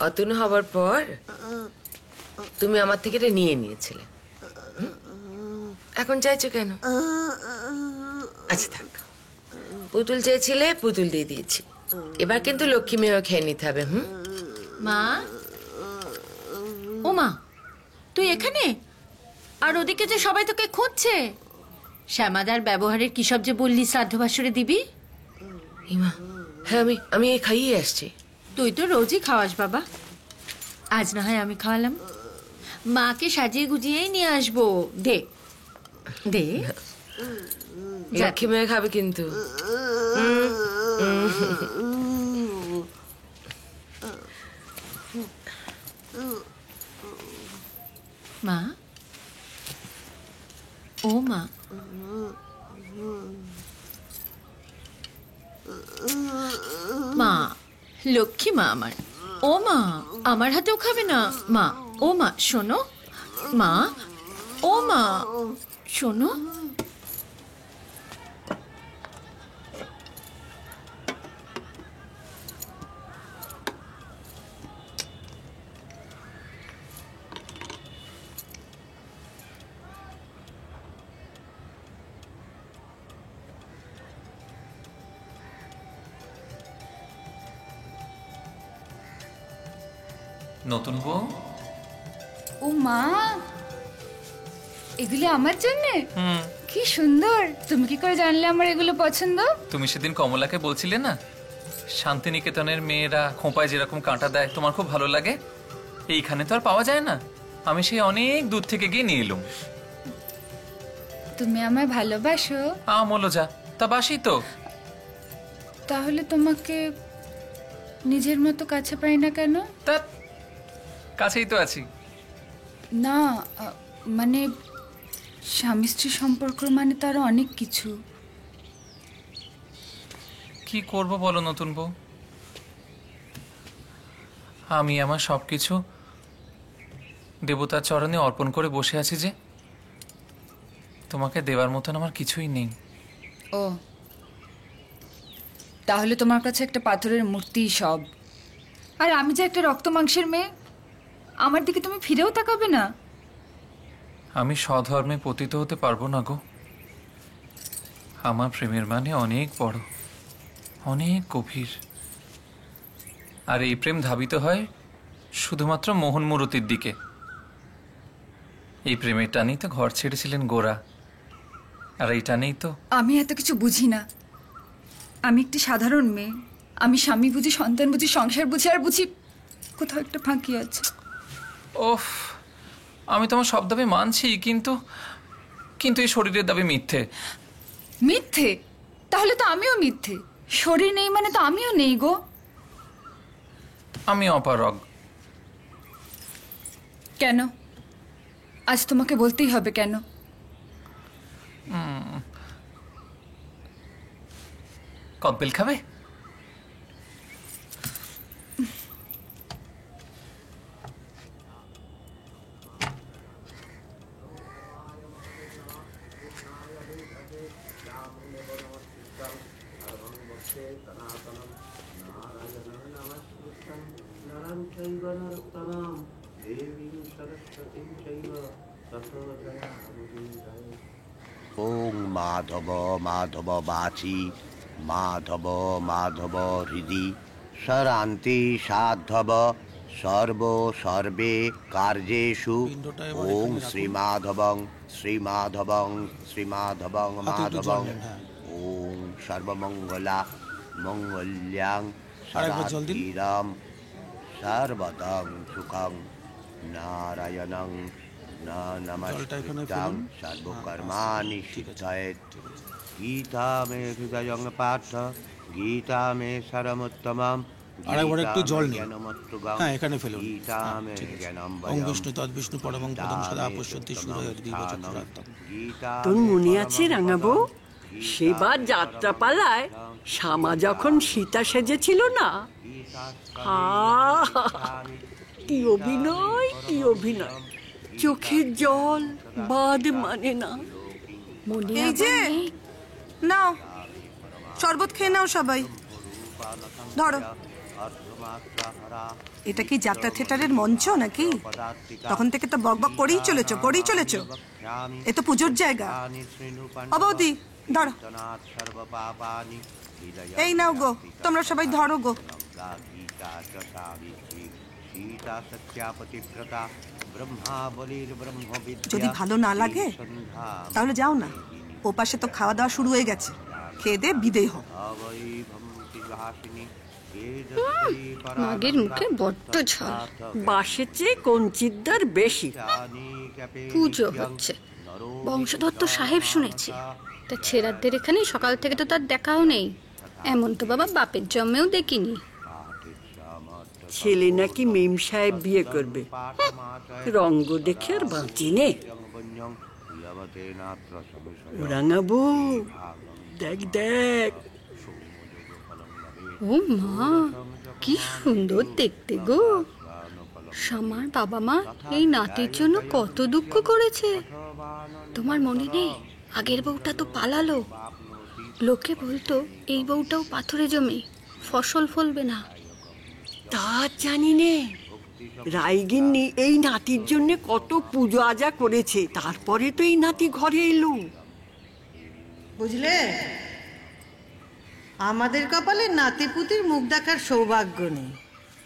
অতনু হবার পর তুমি আমার থেকে এটা নিয়ে নিয়েছিলে, এখন চাইছো কেন? আচ্ছা থাক, পুতুল চেয়েছিলে, পুতুল দিয়ে দিয়েছি, এবার কিন্তু লক্ষ্মী মেয়েও খেয়ে নিতে হবে। মা, ও মা, তুই এখানে? আর ওদিকে যে সবাই তোকে খুঁজছে। শ্যামাদার ব্যবহারের কি সব যে বললি শ্রাদ্ধ বাসরে দিবি। ইমা, হ্যাঁ আমি খাইয়ে আসছি। তুই তো রোজই খাওয়াস বাবা, আজ না হয় আমি খাওয়ালাম। মাকে সাজিয়ে গুজিয়েই নিয়ে আসবো। দে দে, লক্ষ্মী মেয়ে খাবে কিন্তু। মা, ও মা, মা, লক্ষ্মী মা আমার। ও মা, আমার হাতেও খাবে না? মা, ও মা শোনো, মা, ও মা শোনো। নতুন বউ, ও মা, এগুলো আমার জন্য? কি সুন্দর! তুমি কি করে জানলে আমার এগুলো পছন্দ? তুমি সেদিন কমলাকে বলছিলে না, শান্তিনিকেতনের মেয়েরা খোঁপায় যেরকম কাঁটা দেয় তোমার খুব ভালো লাগে, এইখানে তো আর পাওয়া যায় না। আমি সেই অনেক দূর থেকে গিয়ে নিয়ে এলুম। তুমি আমায় ভালোবাসো? আমলো যা, তা বাসি তো। তাহলে তোমাকে নিজের মতো কাছে পাই না কেন? তা কাছেই তো আছি। না মানে স্বামী স্ত্রী সম্পর্ক মানে তো আরো অনেক কিছু। কি করব বলো নতুন বউ, আমি আমার সবকিছু দেবতার চরণে অর্পণ করে বসে আছি যে তোমাকে দেওয়ার মতন আমার কিছুই নেই। ও, তাহলে তোমার কাছে একটা পাথরের মূর্তি সব। আর আমি যে একটা রক্ত মাংসের মেয়ে, আমার দিকে তুমি ফিরেও তাকাবে না? আমি স্বধর্মে পতিত হতে পারবো না গো। আমার প্রেমের মানে অনেক বড়, অনেক গভীর। আর এই প্রেম ধাবিত হয় শুধুমাত্র মোহন মুরতির দিকে। এই প্রেমের টানেই তো ঘর ছেড়েছিলেন গোরা, আর এই টানেই তো। আমি এত কিছু বুঝি না, আমি একটি সাধারণ মেয়ে। আমি স্বামী বুঝি, সন্তান বুঝি, সংসার বুঝি, আর বুঝি কোথাও একটা ফাঁকি আছে। ওফ, আমি তোমার সব দাবি মানছি, কিন্তু কিন্তু এই শরীরের দাবি মিথ্যে। মিথ্যে? তাহলে তো আমিও মিথ্যে। শরীর নেই মানে তো আমিও নেই গো। আমি অপারগ। কেন? আজ তোমাকে বলতেই হবে কেন? কদবেল খাবে? ওং মাধব মাধব বাচি মাধব মাধব হৃদি সরান্তি সাধব সর্ব সর্বে কার্যেষু ওং শ্রীমাধবং শ্রীমাধবং শ্রীমাধবং মাধবং ওং সর্বমঙ্গলা মঙ্গল্যাং সদাচিরম সর্বদং সুখং নারায়ণং নমস্কৃত্যং সর্বকর্মাণি সিদ্ধয়েৎ গীতা মে হৃদয়ং পার্থ গীতা মে সারমুত্তমম আরেকবার একটু জল নিন। হ্যাঁ, এখানে ফেলুন। ওম বিষ্ণু তদ্বিষ্ণু পরমং পদম সদা পশ্যন্তি সূর্যর্দিবচক্ষুরাত্তম। তোর মনে আছে রাঙাবো, সেবার যাত্রাপালায় শ্যামা যখন সীতা সেজেছিল না, কি অভিনয়, কি অভিনয়! চোখের জল বাদ মানে না। এই যে নাও শরবত খেয়ে নাও সবাই, ধরো। এটা কি যাত্রা থিয়েটারের মঞ্চ নাকি? তখন থেকে তো বকবক করেই চলেছো। এ তো পুজোর জায়গা। অবধি ধরো, এই নাও গো, তোমরা সবাই ধরো গো। যদি ভালো না লাগে তাহলে যাও না, ও পাশে তো খাওয়া দাওয়া শুরু হয়ে গেছে, খেয়ে দে বিদেয় হোক। মাগের মুখে বড্ড ঝাল। বাসের চেয়ে কঞ্চিদার বেশি। পুজো হচ্ছে, বংশধর তো সাহেব শুনেছি। তা ছেড়াদের এখানে সকাল থেকে তো তার দেখাও নেই। এমন তো বাবা বাপের জন্মেও দেখিনি। ছেলে নাকি মেম সাহেব বিয়ে করবে, রঙ্গ দেখে আর বাঁচি নে। রাঙাবো, দেখ দেখ। ও মা, কি সুন্দর দেখতে গো। শ্যামার বাবা মা এই নাতির জন্য কত দুঃখ করেছে। তোমার মনে নেই, আগের বউটা তো পালালো। লোকে বলতো এই বউটাও পাথরে জমে, ফসল ফলবে না। তা জানি নে, রায়গিন্নি এই নাতির জন্য কত পুজো আজা করেছে, তারপরে তো এই নাতি ঘরে এলো। বুঝলে, আমাদের কপালে নাতি পুতির মুখ দেখার সৌভাগ্য নেই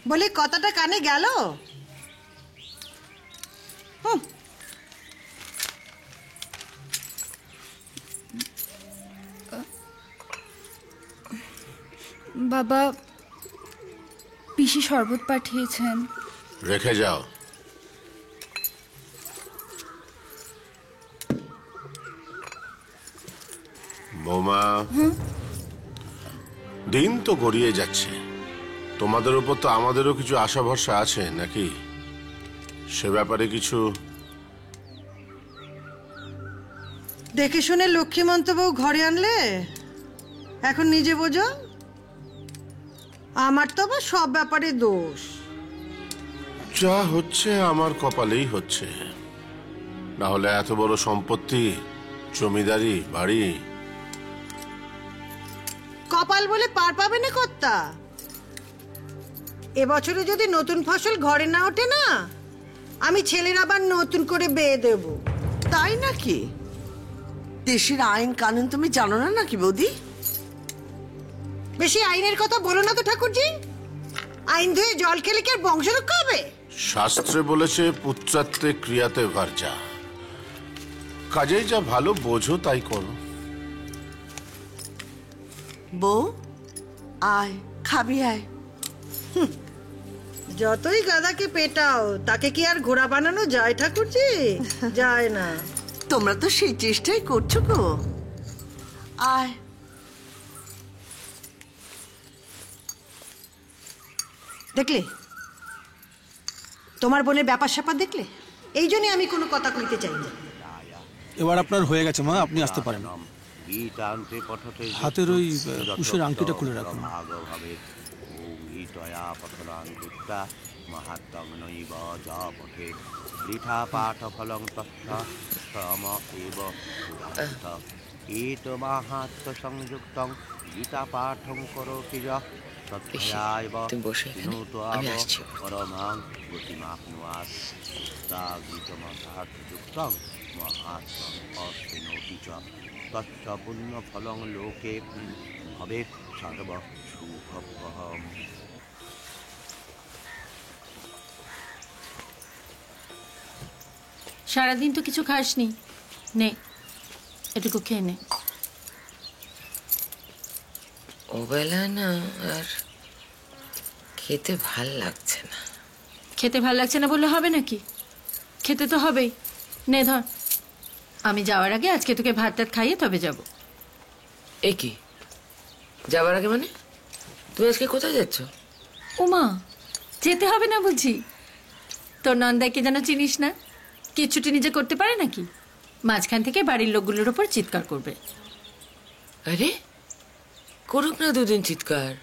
বলে কথাটা কানে গেল। বাবা, পিসি শরবত পাঠিয়েছেন। রেখে যাও। বৌমা, দিন তো গড়িয়ে যাচ্ছে, তোমাদের উপর তো আমাদেরও কিছু আশা ভরসা আছে নাকি? সে ব্যাপারে কিছু দেখে শুনে লক্ষ্মীমন্ত বউ ঘরে আনলে, এখন নিজে বোঝো। আমার তো আবার সব ব্যাপারে দোষ। যা হচ্ছে আমার কপালেই হচ্ছে, না হলে এত বড় সম্পত্তি, জমিদারি, বাড়ি। কপাল বলে পার পাবে না কর্তা। এবছরে যদি নতুন ফসল ঘরে না ওঠে না, আমি ছেলের আবার নতুন করে বেয়ে দেব। তাই নাকি? দেশের আইন কানুন তুমি জানো না নাকি বৌদি? বেশি আইনের কথা বলো না তো ঠাকুরজি। আইন ধুয়ে জল খেলে কি আর বংশ রক্ষা হবে? শাস্ত্রে বলেছে পুত্রাত্রে ক্রিয়াতে ভার্যা। কাজেই যা ভালো বোঝো তাই করো। বউ আয়, খাবি আয়। যতই গাদাকে পেটাও, তাকে কি আর ঘোড়া বানানো যায় ঠাকুরজি? যায় না। তোমরা তো সেই চেষ্টাই করছো গো। আয়। দেখলে তোমার বোনের ব্যাপার স্যাপার দেখলে, এই জন্যই আমি কোনো কথা কইতে চাই না। এবার আপনার হয়ে গেছে মা, আপনি আসতে পারেন। হাতের ওই কুশের আংটিটা খুলে রাখুন। গীতা পাঠং করোতি যা তুমি বসে এখানে, আমি আসছি। পুণ্য ফলং লোকে ভবে সর্ব সুখম। সারাদিন তো কিছু খাসনি, নে এটুকু খেয়ে নে। ওবেলা না আর খেতে ভাল লাগছে না। খেতে ভাল লাগছে না বললে হবে নাকি? খেতে তো হবেই। নে ধর, আমি যাওয়ার আগে আজকে তোকে ভাত টাত খাইয়ে তবে যাব। এ কি যাবার আগে মানে? তুমি আজকে কোথায় যাচ্ছ? উমা, যেতে হবে না বলছি। তোর নন্দাকে যেন চিনিস না, কিচ্ছুটি নিজে করতে পারে নাকি? মাঝখান থেকে বাড়ির লোকগুলোর ওপর চিৎকার করবে। আরে করুক না দুদিন চিৎকার।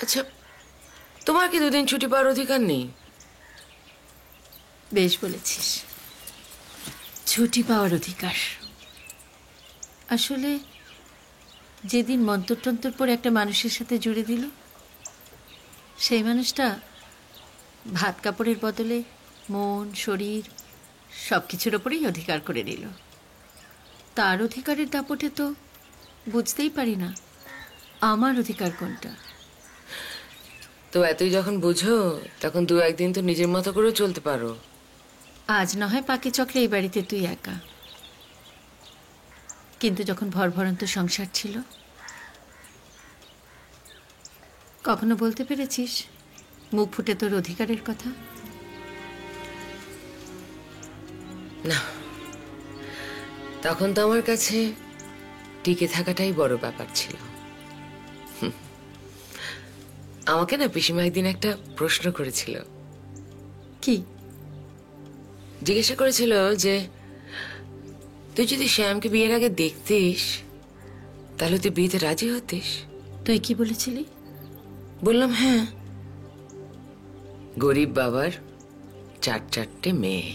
আচ্ছা, তোমার কি দুদিন ছুটি পাওয়ার অধিকার নেই? বেশ বলেছিস, ছুটি পাওয়ার অধিকার। আসলে যেদিন মন্তর টন্তর পরে একটা মানুষের সাথে জুড়ে দিল, সেই মানুষটা ভাত কাপড়ের বদলে মন, শরীর সব কিছুর ওপরেই অধিকার করে নিল। তার অধিকারের দাপটে তো বুঝতেই পারি না আমার অধিকার কোনটা। তো এতই যখন বুঝো, তখন দু একদিন তো নিজের মতো করেও চলতে পারো। আজ না হয় পাকে চক্রে এই বাড়িতে তুই একা, কিন্তু যখন ভরভরন্ত সংসার ছিল, কখনো বলতে পেরেছিস মুখ ফুটে তোর অধিকারের কথা? না, তখন তো আমার কাছে টিকে থাকাটাই বড় ব্যাপার ছিল। আমাকে না পিসিমা একদিন একটা প্রশ্ন করেছিল। কি? জিজ্ঞাসা করেছিল যে তুই যদি শ্যামকে বিয়ের আগে দেখতিস, তাহলে তুই বিয়েতে রাজি হতিস? তুই কি বলেছিলি? বললাম হ্যাঁ। গরিব বাবার 4 মেয়ে,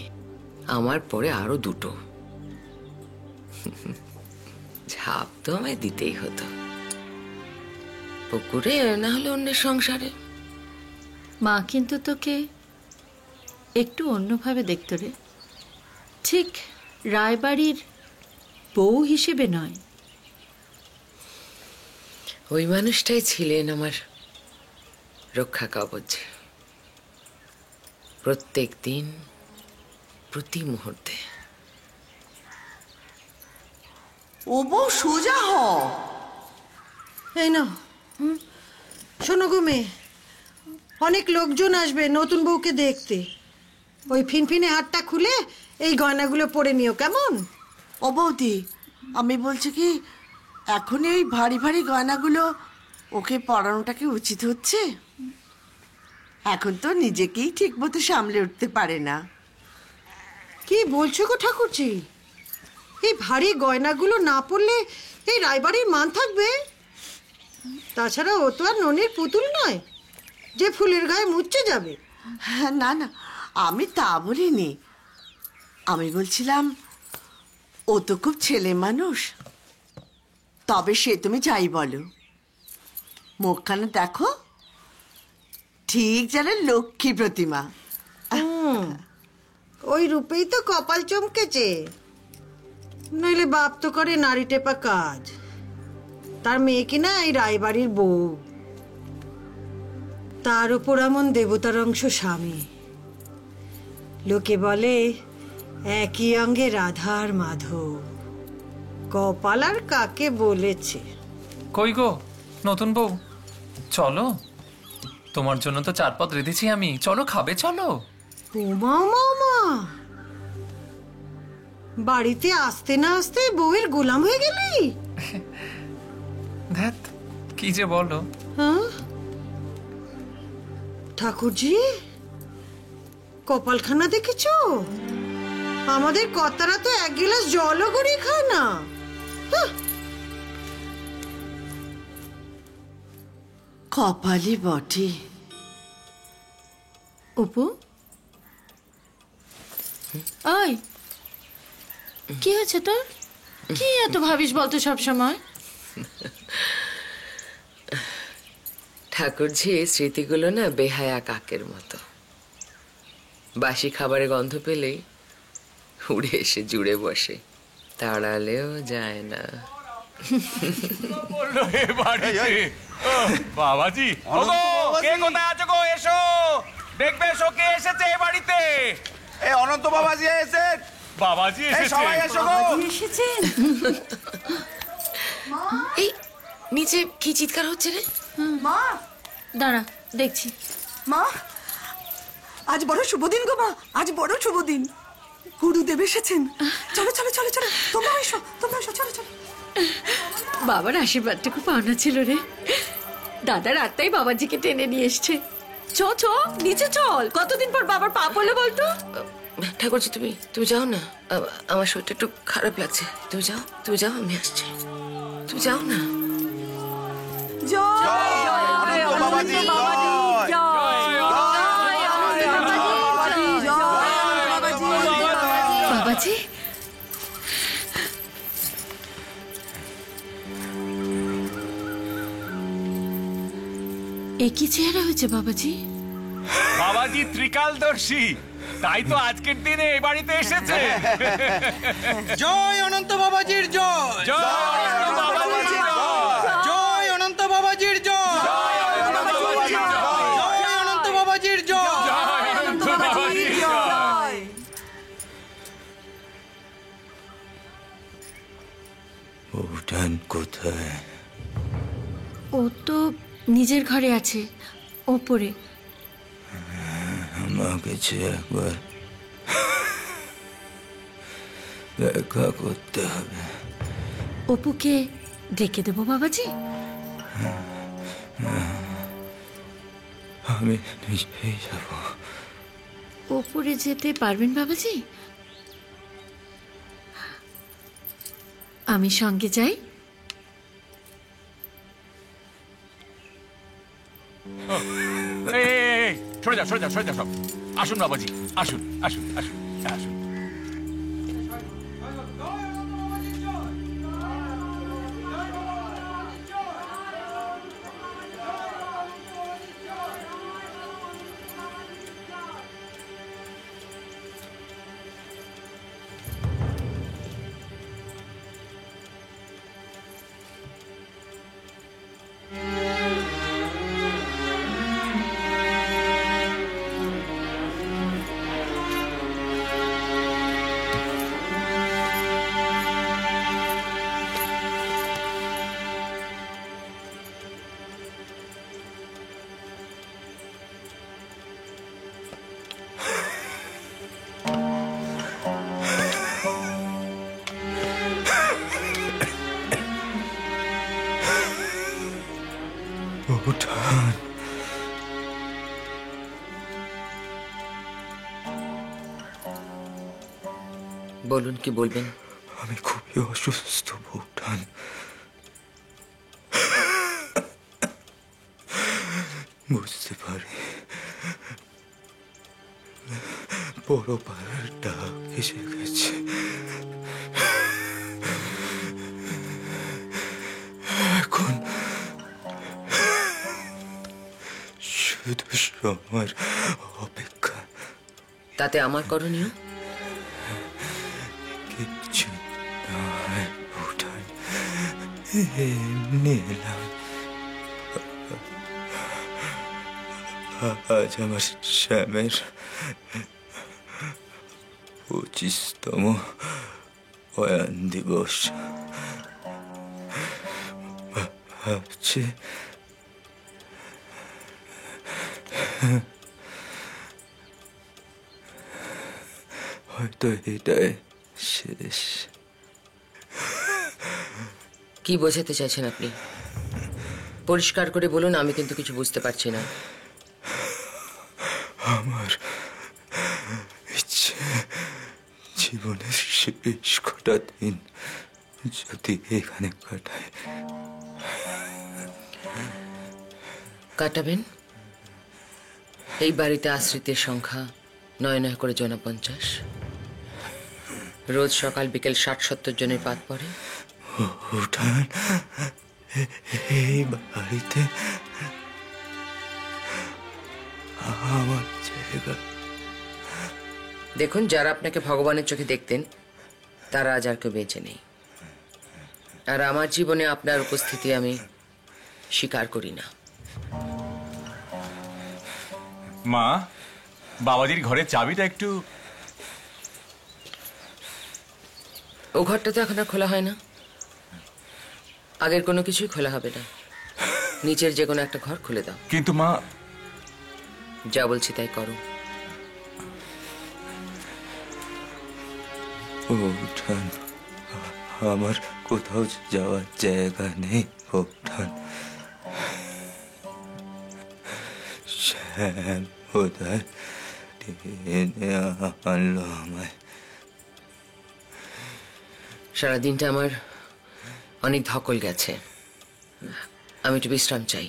আমার পরে আরো 2। ঝাঁপ তো আমায় দিতেই হতো, পুকুরে না হলে অন্যের সংসারে। মা কিন্তু তোকে একটু অন্যভাবে দেখতো রে, ঠিক রায়বাড়ির বউ হিসেবে নয়। ওই মানুষটাই ছিলেন আমার রক্ষা কবচ। প্রত্যেক দিন, প্রতি মুহূর্তে। ও বউ সোজা হ। এই না, শোনো গো মেয়ে, অনেক লোকজন আসবে নতুন বউকে দেখতে। ওই ফিনফিনে হাতটা খুলে এই গয়নাগুলো পরে নিও, কেমন? ও বৌদি, আমি বলছি কি, এখন এই ভারী ভারী গয়নাগুলো ওকে পরানোটা কি উচিত হচ্ছে? এখন তো নিজেকেই ঠিক মতো সামলে উঠতে পারে না। কি বলছো গো ঠাকুরজি? এই ভারী গয়নাগুলো না পরলে এই রায়বাড়ির মান থাকবে? তাছাড়া ও তো আর ননির পুতুল নয় যে ফুলের গায়ে মুচ্ছে যাবে। না না, আমি তা বলিনি। আমি বলছিলাম ও তো খুব ছেলে মানুষ। তবে সে তুমি যাই বলো, মুখখানা দেখো, ঠিক যেন লক্ষ্মী প্রতিমা। ওই রূপেই তো কপাল চমকেছে, নইলে বাপ তো করে নারী টেপা কাজ। তার মেয়ে কিনা এই রায়বাড়ির বউ, তার উপর এমন দেবতার অংশ স্বামী। লোকে বলে একই অঙ্গে রাধা আর মাধব। কপাল আর কাকে বলেছে? কই গো নতুন বউ, চলো, তোমার জন্য তো 4 পদ রেঁধেছি আমি, চলো খাবে, চলো। উমা উমা উমা, বাড়িতে আসতে না আসতে বউয়ের গোলাম হয়ে গেলি? ধ্যাত, কি যে বলো। হ্যাঁ ঠাকুরজি, কপালখানা দেখেছো? আমাদের কর্তারা তো 1 গ্লাস জলও গড়িয়ে খায় না। কপালই বটে। অপু, ওই কি হয়েছে তোর? কি এত ভাবিস বলতো সব সময়? ঠাকুরজি, স্মৃতিগুলো না বেহায়া কাকের মতো। বাসি খাবারের গন্ধ পেলেই উড়ে এসে জুড়ে বসে, তাড়ালেও যায় না। বাবাজি, কে কোথায় আছো গো? এসো, দেখবে এসো কে এসেছে এ বাড়িতে। এই অনন্ত বাবাজি এসেছে। বাবাজি এসেছে, সবাই এসো গো। এই নিচে কি চিৎকার হচ্ছে রে? মা, দাঁড়া দেখছি। মা, আজ বড় শুভ দিন গো মা, আজ বড় শুভ দিন। গুরুদেব এসেছেন। চলো চলো চলো চলো, তোমরা এসো, তোমরা এসো, চলো চলো। বাবার আশীর্বাদটুকু পাওনা ছিল রে। দাদার আত্মাই বাবাজিকে টেনে নিয়ে এসছে। চ চ নিচে চল, কতদিন পর বাবার পা পড়লো বলতো। ঠাকুরজি তুমি যাও না, আমার শরীরটা একটু খারাপ লাগছে। তুমি যাও আমি আসছি। তুমি যাও না। বাবাজি একই চেহারা হয়েছে বাবাজি। বাবাজি ত্রিকালদর্শী, তাই তো আজকের দিনে এই বাড়িতে এসেছে। জয় অনন্ত বাবাজির জয়, জয় অনন্ত বাবাজির জয়, জয় অনন্ত বাবাজির জয়, জয় অনন্ত বাবাজির জয়, জয় অনন্ত বাবাজির জয়। উঠান কোথায়? ও তো নিজের ঘরে আছে ওপরে। আমাকে একবার দেখা করতে হবে। অপুকে ডেকে দেবো বাবাজি। আমি নিজেই যাব। ওপরে যেতে পারবেন বাবাজি? আমি সঙ্গে যাই। সরে যাও সব। আসুন বাবাজি, আসুন। উঠান। বলুন, কি বলবেন? আমি খুবই অসুস্থ বৌঠান। বুঝতে পারি বড় পায়ের ডাক এসে গেছে। এখন শুধু সময়ের অপেক্ষা। তাতে আমার করণীয় কিছু নয় উঠান, এমনি এলাম। আজ আমার শ্যামের 25তম অয়ান দিবস। ভাবছি হয়তো এটাই শেষ। কি বোঝাতে চাইছেন আপনি? পরিষ্কার করে বলুন, আমি কিন্তু কিছু বুঝতে পারছি না। আমার ইচ্ছে জীবনের শেষ কটা দিন যদি এখানে কাটাবেন। এই বাড়িতে আশ্রিতের সংখ্যা 9 করে জনা 50। রোজ সকাল বিকেল 60-70 জনের পাত পড়ে। উঠান, এই বাড়িতে আমার জায়গা। দেখুন, যারা আপনাকে ভগবানের চোখে দেখতেন তারা আজ আর কেউ বেঁচে নেই। আর আমার জীবনে আপনার উপস্থিতি আমি স্বীকার করি না। মা, বাবাজির ঘরের চাবিটা একটু। ও ঘরটা তো এখন আর খোলা হয় না। আগের কোনো কিছুই খোলা হবে না। নিচের যে কোনো একটা ঘর খুলে দাও। কিন্তু মা, যা বলছি তাই করো। উঠান, আমার কোথাও যাওয়ার জায়গা নেই ভোটান। শ্যাম বোধহয় টেনে আনলো আমায়। সারাদিনটা আমার অনেক ধকল গেছে, আমি একটু বিশ্রাম চাই।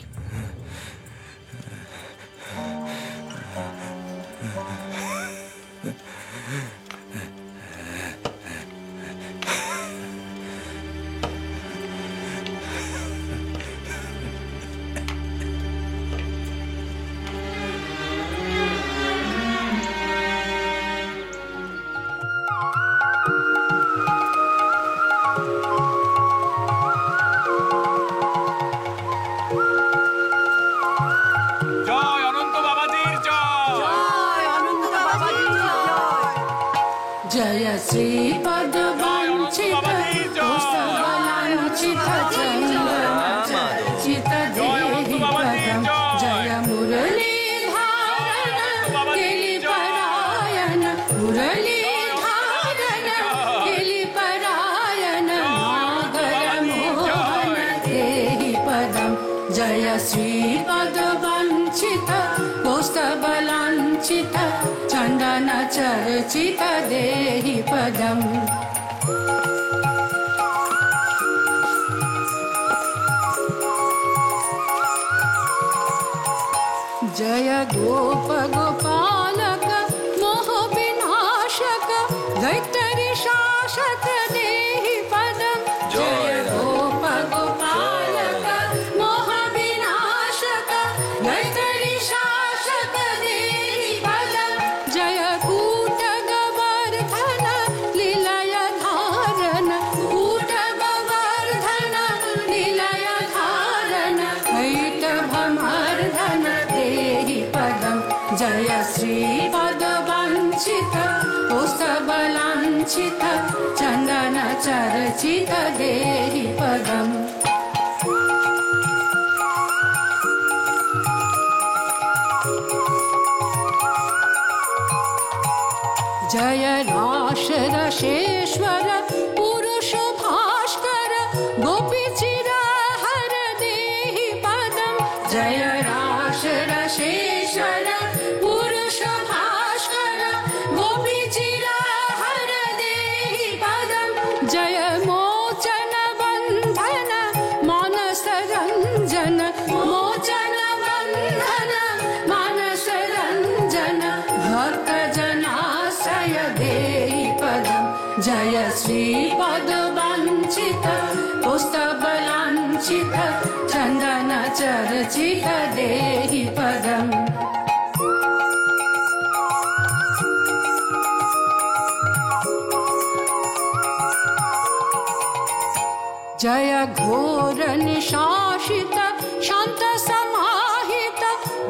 जय श्रीपद वंचित पुस्तकालांचित चंद्रचित देहि पदम जय मुरलीधारण केलिपरायण मुरलीधारण केलिपरायण नागर मोहन देहि पदम जय श्रीपद वंचित पुस्तकालांचित चंदन चर्चित देहि पदम जय गोप गोपालक मोह विनाशक दैत्य शासक देहि पदम जय गोप गोपालक मोह विनाशक दैत्य शासक देहि पदम जय कूट गोवर्धन लीलय धारण कूट गोवर्धन लीलय धारण हैत भमर्धन देहि पदम जय श्रीपद वंचित पुस्तबलांचित चंदन चर्चित देहि पदम जय राश रशेश्वर पुरुष भास्कर गोपी चिराहर देहि पदम जय राश रशेश्वर पुरुष भास्कर गोपी चिराहर देहि पदम जय मोचन बंधन मानस रंजन मोचन बंधन मानस रंजन भक्त जनाशय देहि पदम जय श्रीपद वंचित पुस्तबलांचित चंदन चर्चित देहि पदम जय घोर निशासित शांत समाहित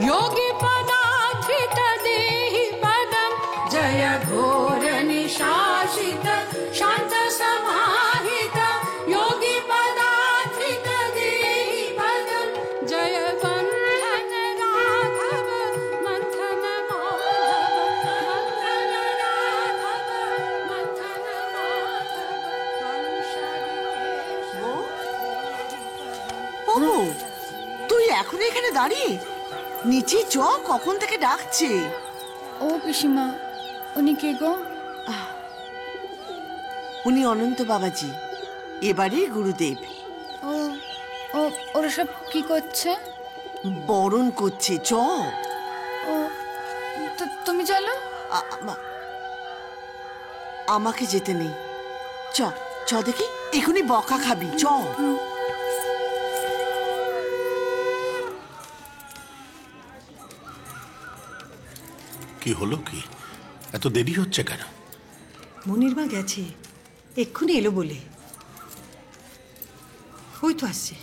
योगी पदाधित देहि पदम जय घोर निशासित शांत समाहित योगी पदाधित देहि पदम जय बंधन राघव मंथन माधव मंथन राघव मंथन ওমো, তুই এখন এখানে দাঁড়িয়ে? নিচে চ, কখন থেকে ডাকছে। ও পিসিমা, উনি কে গো? উনি অনন্ত বাবাজি, এবারে গুরুদেব। ও ও ওরা সব কি করছে? বরণ করছে, চ। ও তুমি চলো। আমাকে যেতে নেই, চ চ দেখি, এখনই বকা খাবি, চ। কি হলো, কি এত দেরি হচ্ছে কেন? মনির মা গেছে, এক্ষুনি এলো বলে। ওই তো আসছে।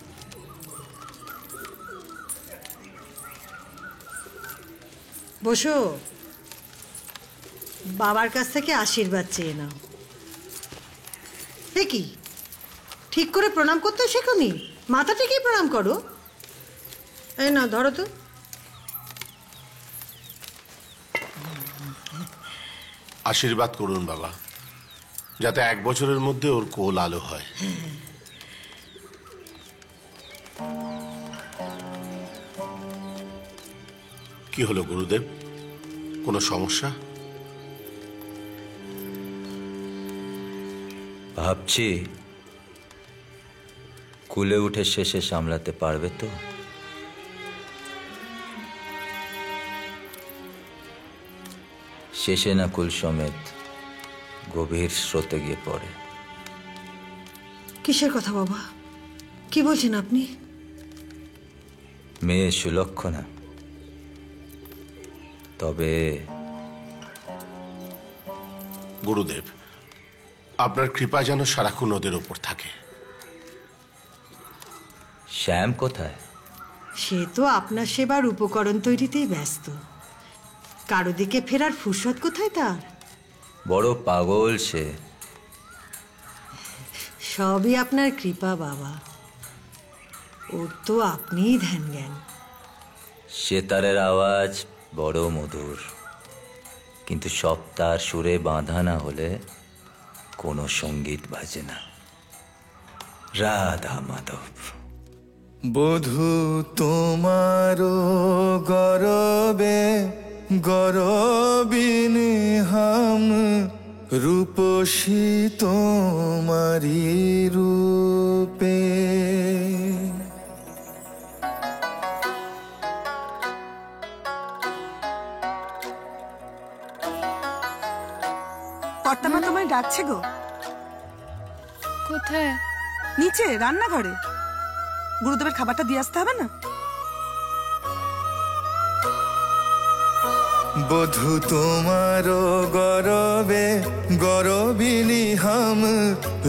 বসো, বাবার কাছ থেকে আশীর্বাদ চেয়ে নাও। এ কি, ঠিক করে প্রণাম করতে শেখোনি? মাথা টেকেই প্রণাম করো। এই না, ধরো তো। আশীর্বাদ করুন বাবা, যাতে 1 বছরের মধ্যে ওর কোল আলো হয়। কি হলো গুরুদেব, কোনো সমস্যা? ভাবছি কুলে উঠে শেষে সামলাতে পারবে তো? শেষে না কুল সমেত গভীর স্রোতে গিয়ে পড়ে। কিসের কথা বাবা, কি বলছেন আপনি? মেয়ে সুলক্ষণা, তবে গুরুদেব, আপনার কৃপা যেন সারাক্ষণ ওদের ওপর থাকে। শ্যাম কোথায়? সে তো আপনার সেবার উপকরণ তৈরিতেই ব্যস্ত। কারো দিকে ফেরার ফুরসত কোথায় তার? বড় পাগল সে। সবই আপনার কৃপা বাবা, ওর তো আপনিই ধ্যান জ্ঞান। সেতারের আওয়াজ বড় মধুর, কিন্তু সব তার সুরে বাঁধা না হলে কোনো সঙ্গীত বাজে না। রাধা মাধব। বধূ তোমারো গরবে গরবিনী হাম, রূপসী তোমারি রূপে। কর্তামা তোমায় ডাকছে গো। কোথায়? নিচে রান্নাঘরে। গুরুদেবের খাবারটা দিয়ে আসতে হবে না? বধূ তোমারো গরবে গরবিনী হাম,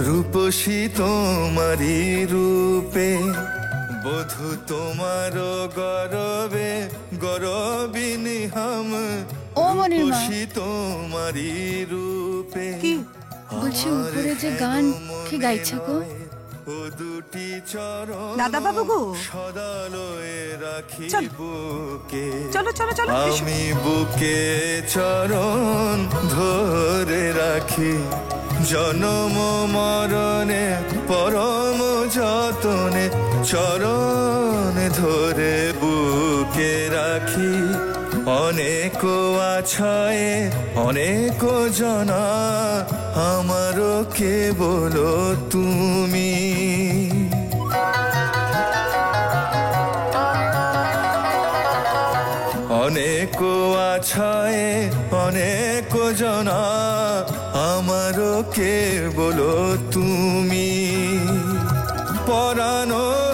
রূপসী তোমারি রূপে। বধূ তোমারো গরবে গরবিনী হাম, রূপসী তোমারি রূপে। কি বলছি, উপরে যে গান কে গাইছে গো? দাদা বাবু গো, চলো চলো চলো। আমি বুকে চরণ ধরে রাখি, জনম মরণে পরম যতনে চরণ ধরে বুকে রাখি। অনেক আছয়ে অনেক জনা, আমারও কেবল তুমি। অনেক আছয়ে অনেক জনা, আমারও কেবল তুমি। পরাণ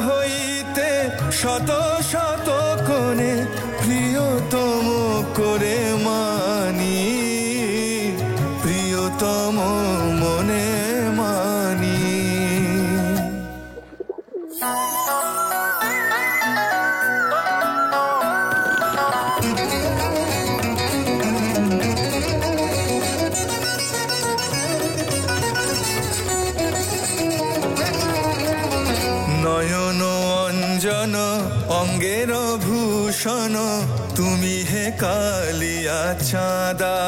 হইতে শত শত কোণে প্রিয়তম করে মানি, প্রিয়তম মনে মানি। নয়ন অঞ্জন অঙ্গের ভূষণ, তুমি হে কালিয়া চাঁদা।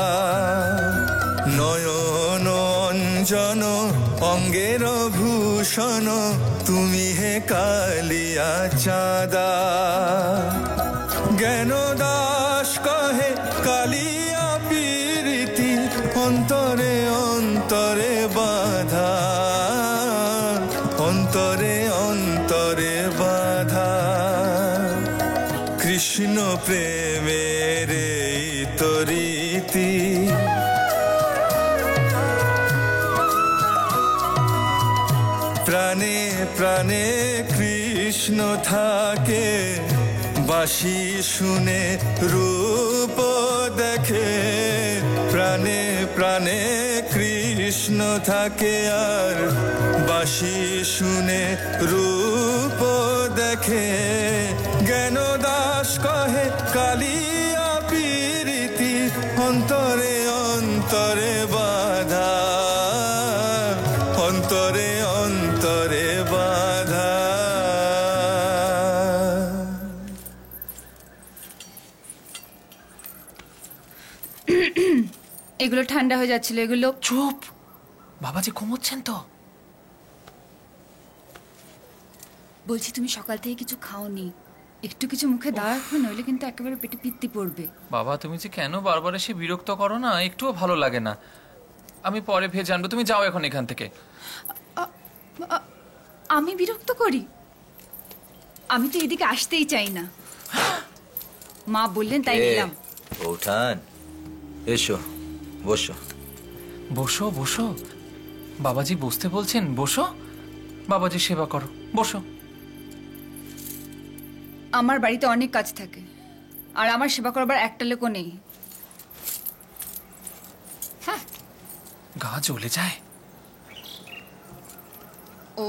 নয়ন অঞ্জন অঙ্গের ভূষণ, তুমি হে কালিয়া চাঁদা। জ্ঞান দাস কহে কালিয়া পীরিতি, অন্তরে অন্তরে বাধা, অন্তরে অন্তরে বাধা। কৃষ্ণ প্রেমের তরিতি, প্রাণে প্রাণে কৃষ্ণ থাকে। বাঁশি শুনে রূপ দেখে, প্রাণে প্রাণে কৃষ্ণ থাকে। আর বাঁশি শুনে রূপ দেখে। জ্ঞান দাস কহে কালিয়া পীরিতি, অন্তরে অন্তরে বাধা, অন্তরে অন্তরে বাধা। এগুলো ঠান্ডা হয়ে যাচ্ছিল, এগুলো। চুপ, বাবাজি ঘুমোচ্ছেন তো। বলছি তুমি সকাল থেকে কিছু খাওনি, একটু কিছু মুখে দাও এখন, নইলে কিন্তু একেবারে পেটে পিত্তি পড়বে। বাবা তুমি যে কেন বারবার এসে বিরক্ত করো না, একটুও ভালো লাগে না। আমি পরে ভেজে আনবো, তুমি যাও এখন এখান থেকে। আমি বিরক্ত করি? আমি তো এদিকে আসতেই চাই না, মা বললেন তাই এলাম। বৌঠান এসো, বসো বসো বসো। বাবাজি বসতে বলছেন, বসো। বাবাজি সেবা করো, বসো। আমার বাড়িতে অনেক কাজ থাকে, আর আমার সেবা করবার একটা লোকও নেই। গা জ্বলে যায়। ও,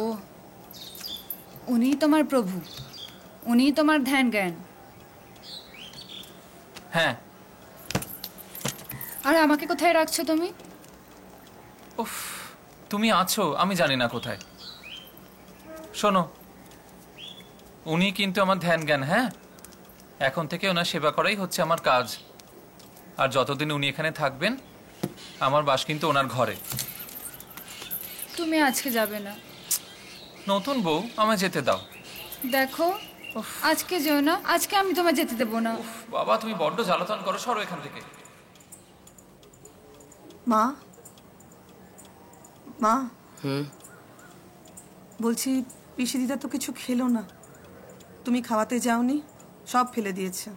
উনিই তোমার প্রভু, উনিই তোমার ধ্যান জ্ঞান। হ্যাঁ। আর আমাকে কোথায় রাখছো তুমি? উফ, তুমি আছো আমি জানি না কোথায়। শোনো, উনি কিন্তু আমার ধ্যান জ্ঞান। হ্যাঁ, এখন থেকে ওনার সেবা করাই হচ্ছে আমার কাজ। আর যতদিন উনি এখানে থাকবেন, আমার বাস কিন্তু ওনার ঘরে। তুমি আজকে যাবে না? নতুন বউ, আমায় যেতে দাও। দেখো, আজকে যেও না, আজকে আমি তোমায় যেতে দেবো না। বাবা তুমি বড্ড জ্বালাতন করো, সরো এখান থেকে। মা, মা, হুম, বলছি পিসি দিদা তো কিছু খেলো না, তুমি খাওয়াতে যাওনি, সব ফেলে দিয়েছে।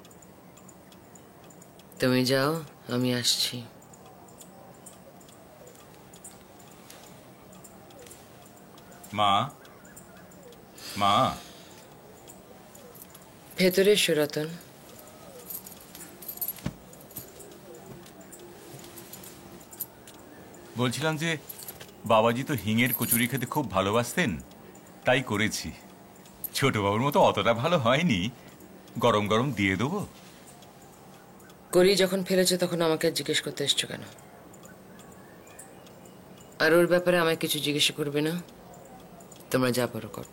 তুমি যাও, আমি আসছি। মা, মা, ভেতরে এসো রতন। বলছিলাম যে বাবাজি তো হিঙের কচুরি খেতে খুব ভালোবাসতেন, তাই করেছি। ছোটবাবুর মতো অতটা ভালো হয়নি, গরম গরম দিয়ে দেবো। করি যখন ফেলেছো তখন আমাকে জিজ্ঞেস করতে এসছো কেন? আর ওর ব্যাপারে আমায় কিছু জিজ্ঞেস করবে না, তোমরা যা পারো কর।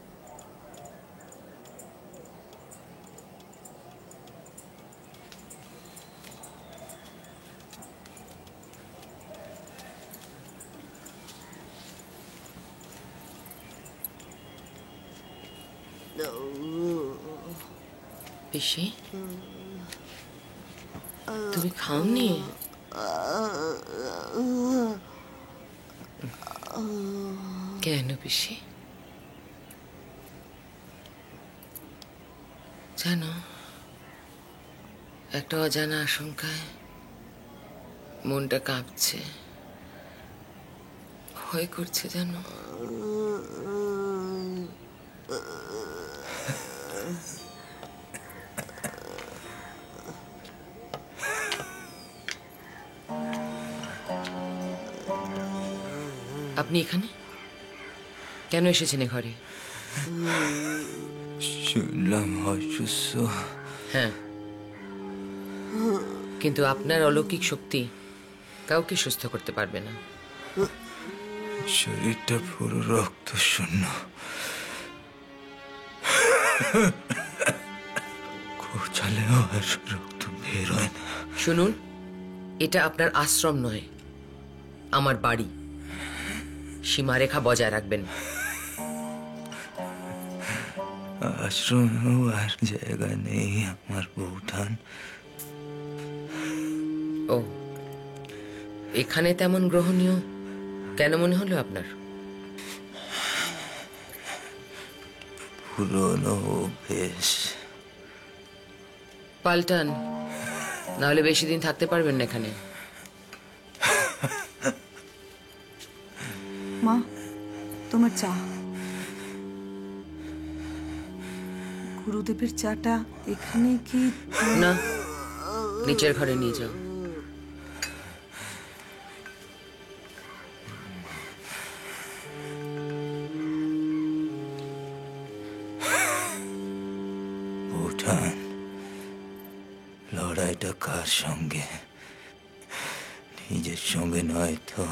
পিসি, তুমি খাওনি? কেন পিসি? জানো, একটা অজানা আশঙ্কায় মনটা কাঁপছে, ভয় করছে জানো। আপনি এখানে কেন এসেছেন ঘরে? শুনলাম অসুস্থ। হ্যাঁ, কিন্তু আপনার অলৌকিক শক্তি কাউকে সুস্থ করতে পারবে না। শরীরটা পুরো রক্ত শূন্য, কোচালেও আর রক্ত বের হয় না। শুনুন, এটা আপনার আশ্রম নয়, আমার বাড়ি। সীমারেখা বজায় রাখবেন। আশ্রমেও আর জায়গা নেই আমার বৌঠান। ও, এখানে তেমন গ্রহণীয় কেন মনে হলো আপনার? পুরনো অভ্যেস। পাল্টান, নাহলে বেশি দিন থাকতে পারবেন না এখানে। মা, তোমার চা। গুরুদেবের চাটা এখানে কি? না, নিচের ঘরে নিয়ে যাও। বৌঠান, লড়াইটা কার সঙ্গে? নিজের সঙ্গে নয় তো?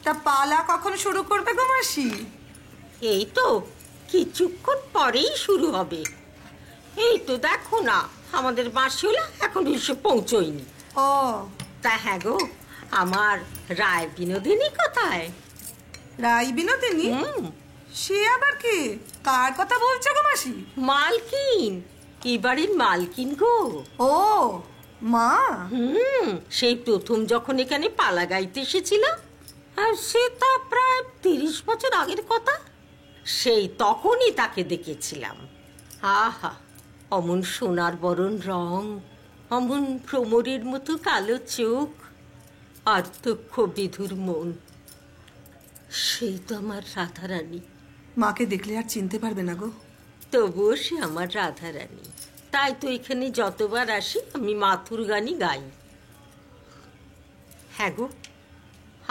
তা পালা কখন শুরু করবে গো মাসি? এই তো কিছুক্ষণ পরেই শুরু হবে। এই তো দেখো না, আমাদের মাসিওলা এখন এসে পৌঁছয়নি। ও তা হ্যাঁ গো, আমার রায় বিনোদিনী কোথায়? রায় বিনোদিনী? সে আবার কি? কার কথা বলছো গো মাসি? মালকিন, এই বাড়ির মালকিন গো। ও মা। সেই প্রথম যখন এখানে পালা গাইতে এসেছিল, আর সে তা প্রায় 30 বছর আগের কথা, সেই তখনই তাকে দেখেছিলাম। আহা, অমন সোনার বরণ রং, অমন ভ্রমরের মতো কালো চোখ, আর্তক্ষ বিধুর মন, সেই তো আমার রাধারানী। মাকে দেখলে আর চিনতে পারবে না গো। তবুও সে আমার রাধারানী। তাই তো এখানে যতবার আসি আমি মাথুর গানই গাই। হ্যাঁ গো,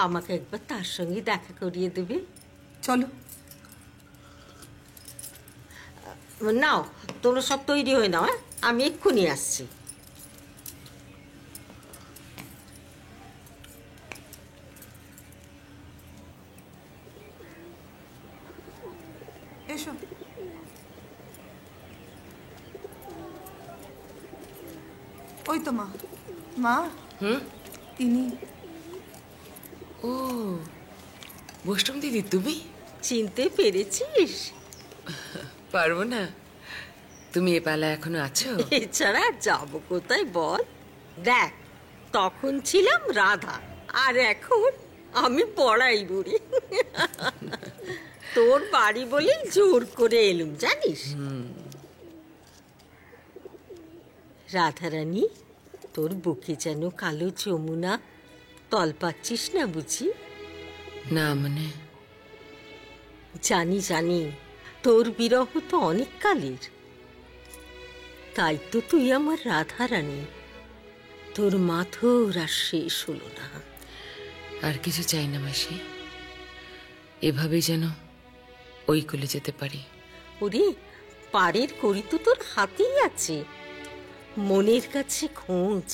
আমাকে একবার তার সঙ্গে দেখা করিয়ে দেবে? চলো। নাও, তোমরা সব তৈরি হয়ে নাও, হ্যাঁ? আমি এক্ষুনি আসছি। এসো। ওই তো মা। মা, ইনি। ও বৈষ্ণব দিদি, তুমি চিনতে পেরেছিস? পারবো না, তুমি এ পালা এখনো আছো? এছাড়া যাবো কোথায় বল? দেখ, তখন ছিলাম রাধা, আর এখন আমি বড়াই বুড়ি। তোর বাড়ি বলেই জোর করে এলুম, জানিস? রাধারানী, তোর বুকে যেন কালো যমুনা, তল পাচ্ছিস না বুঝি? না মানে? জানি জানি, তোর বিরহ তো অনেক কালের, তাই তো তুই আমার রাধারানী। তোর মাথুর আর শেষ হলো না। আর কিছু চাই না মাসি, এভাবেই যেন ওই কোলে যেতে পারি। ওরে, পাড়ের করি তো তোর হাতেই আছে। মনের কাছে খোঁজ,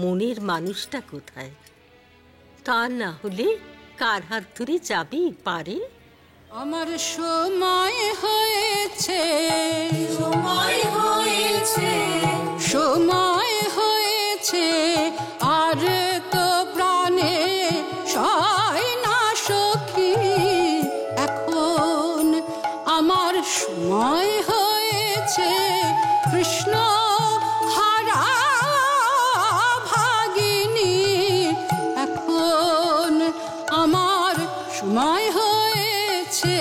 মনের মানুষটা কোথায়। তা না হলে কার হাত ধরে যাবি পারে? আমার সময় হয়েছে, সময় হয়েছে, সময় হয়েছে, আর তো প্রাণে সয় না সখী। এখন আমার সময় হয়েছে কৃষ্ণ হারা ভাগিনী। এখন আমার সময় হয়েছে।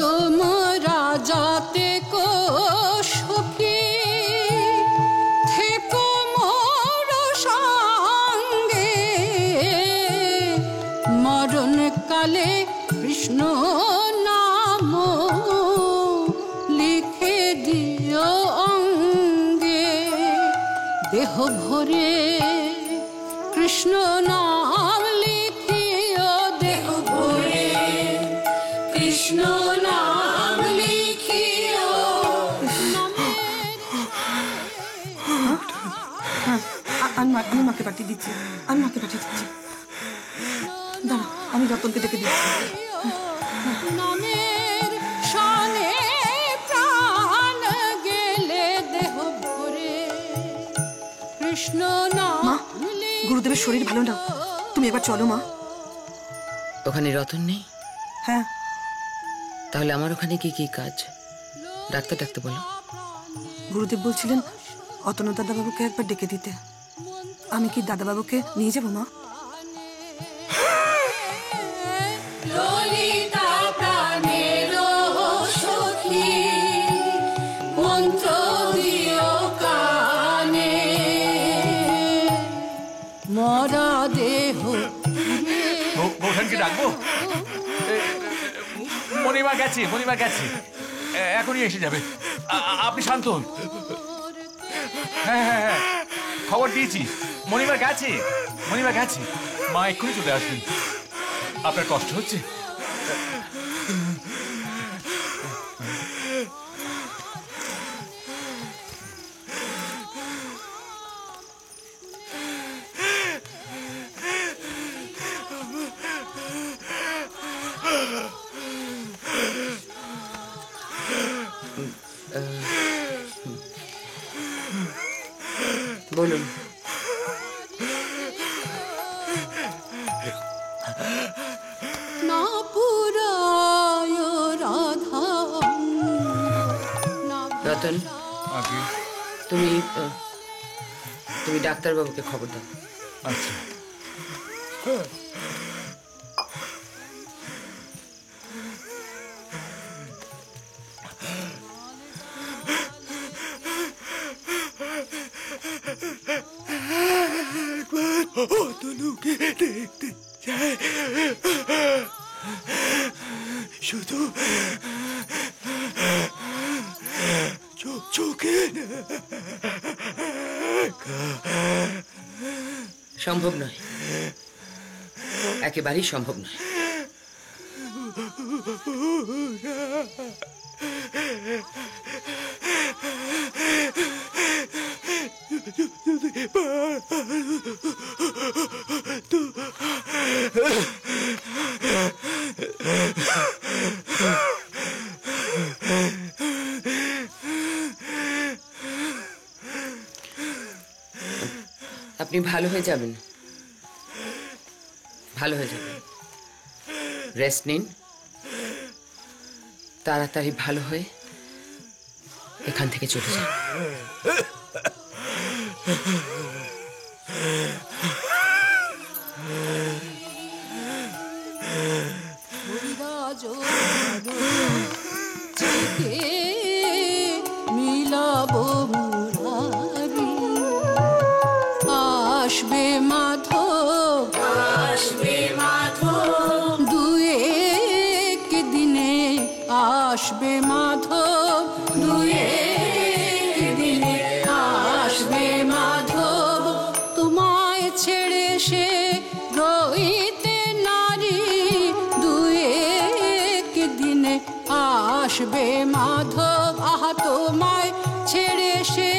তোমরা যাতে কো সখী থেকো মোর সঙ্গে, মরণ কালে কৃষ্ণ নাম লিখে দিও অঙ্গে। দেহ ভরে কৃষ্ণ নাম লিখিও, দেহ ভরে কৃষ্ণ নাম লিখিও। আমি মাকে পাঠিয়ে দিচ্ছি, আমি মাকে পাঠিয়ে দিচ্ছি। দাঁড়া, আমি রতনকে ডেকে দিচ্ছি। নামের শানে প্রাণ গেলে দেহ ভরে কৃষ্ণ নাম। গুরুদেবের শরীর ভালো না, তুমি একবার চলো মা। ওখানে রতন নেই? হ্যাঁ। তাহলে আমার ওখানে কি কি কাজ? ডাক্তার ডাকতে বলো। গুরুদেব বলছিলেন অতনু দাদাবাবুকে একবার ডেকে দিতে। আমি কি দাদাবাবুকে নিয়ে যাবো মা? ললিতা প্রাণের সখী, মন্ত্র দিও কানে, মরা দেহ। বৌঠানকে ডাকবো? মণিমা গেছে, মণিমা গেছে, এখনই এসে যাবে। আপনি শান্ত হন। হ্যাঁ হ্যাঁ হ্যাঁ, খবর দিয়েছি, মণিমা গেছে, মণিমা গেছে। মা এক্ষুনি চলে আসবেন। আপনার কষ্ট হচ্ছে? রতন, তুমি তুমি ডাক্তারবাবুকে খবর দাও। আচ্ছা। অতনুকে দেখতে চাই, শুধু চোখে। সম্ভব নয়, একেবারেই সম্ভব নয়। আপনি ভালো হয়ে যাবেন, ভালো হয়ে যাবেন। রেস্ট নিন, তাড়াতাড়ি ভালো হয়ে এখান থেকে চলে যান। মিলাবো মুরারি, আসবে মাধব, আসবে মাধব, দু এক দিনে আসবে মাধব, দু এক দিনে আসবে মাধব। তোমায় ছেড়ে সে রইতে নারী, দু এক দিনে আসবে মাধব। আহা তোমায় ছেড়ে সে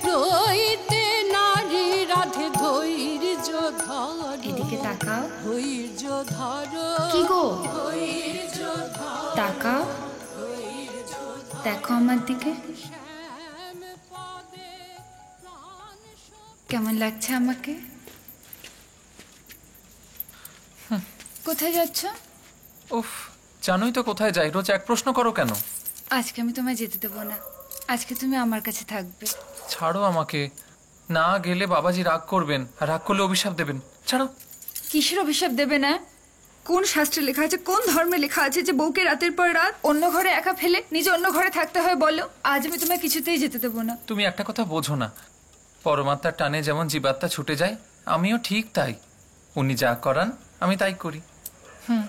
রইতে নারী, রাধে ধৈর্য ধরো, এদিকে তাকাও। ধৈর্য ধরো, কি গো? ধৈর্য ধরো, তাকাও, দেখো আমার দিকে। কেমন লাগছে আমাকে? কোথায় যাচ্ছ? উফ, জানোই তো কোথায় যাই, রোজ এক প্রশ্ন করো কেন? আজকে আমি তোমায় যেতে দেবো না, আজকে তুমি আমার কাছে থাকবে। ছাড়ো আমাকে, না গেলে বাবাজি রাগ করবেন, আর রাগ করলে অভিশাপ দেবেন। ছাড়ো। কিসের অভিশাপ দেবে না? কোন শাস্ত্রে লেখা আছে, কোন ধর্মে লেখা আছে যে বউকে রাতের পর রাত অন্য ঘরে একা ফেলে নিজে অন্য ঘরে থাকতে হয় বলো? আজ আমি তোমায় কিছুতেই যেতে দেবো না। তুমি একটা কথা বোঝো না, পরমাত্মার টানে যেমন জীবাত্মা ছুটে যায়, আমিও ঠিক তাই। উনি যা করান আমি তাই করি।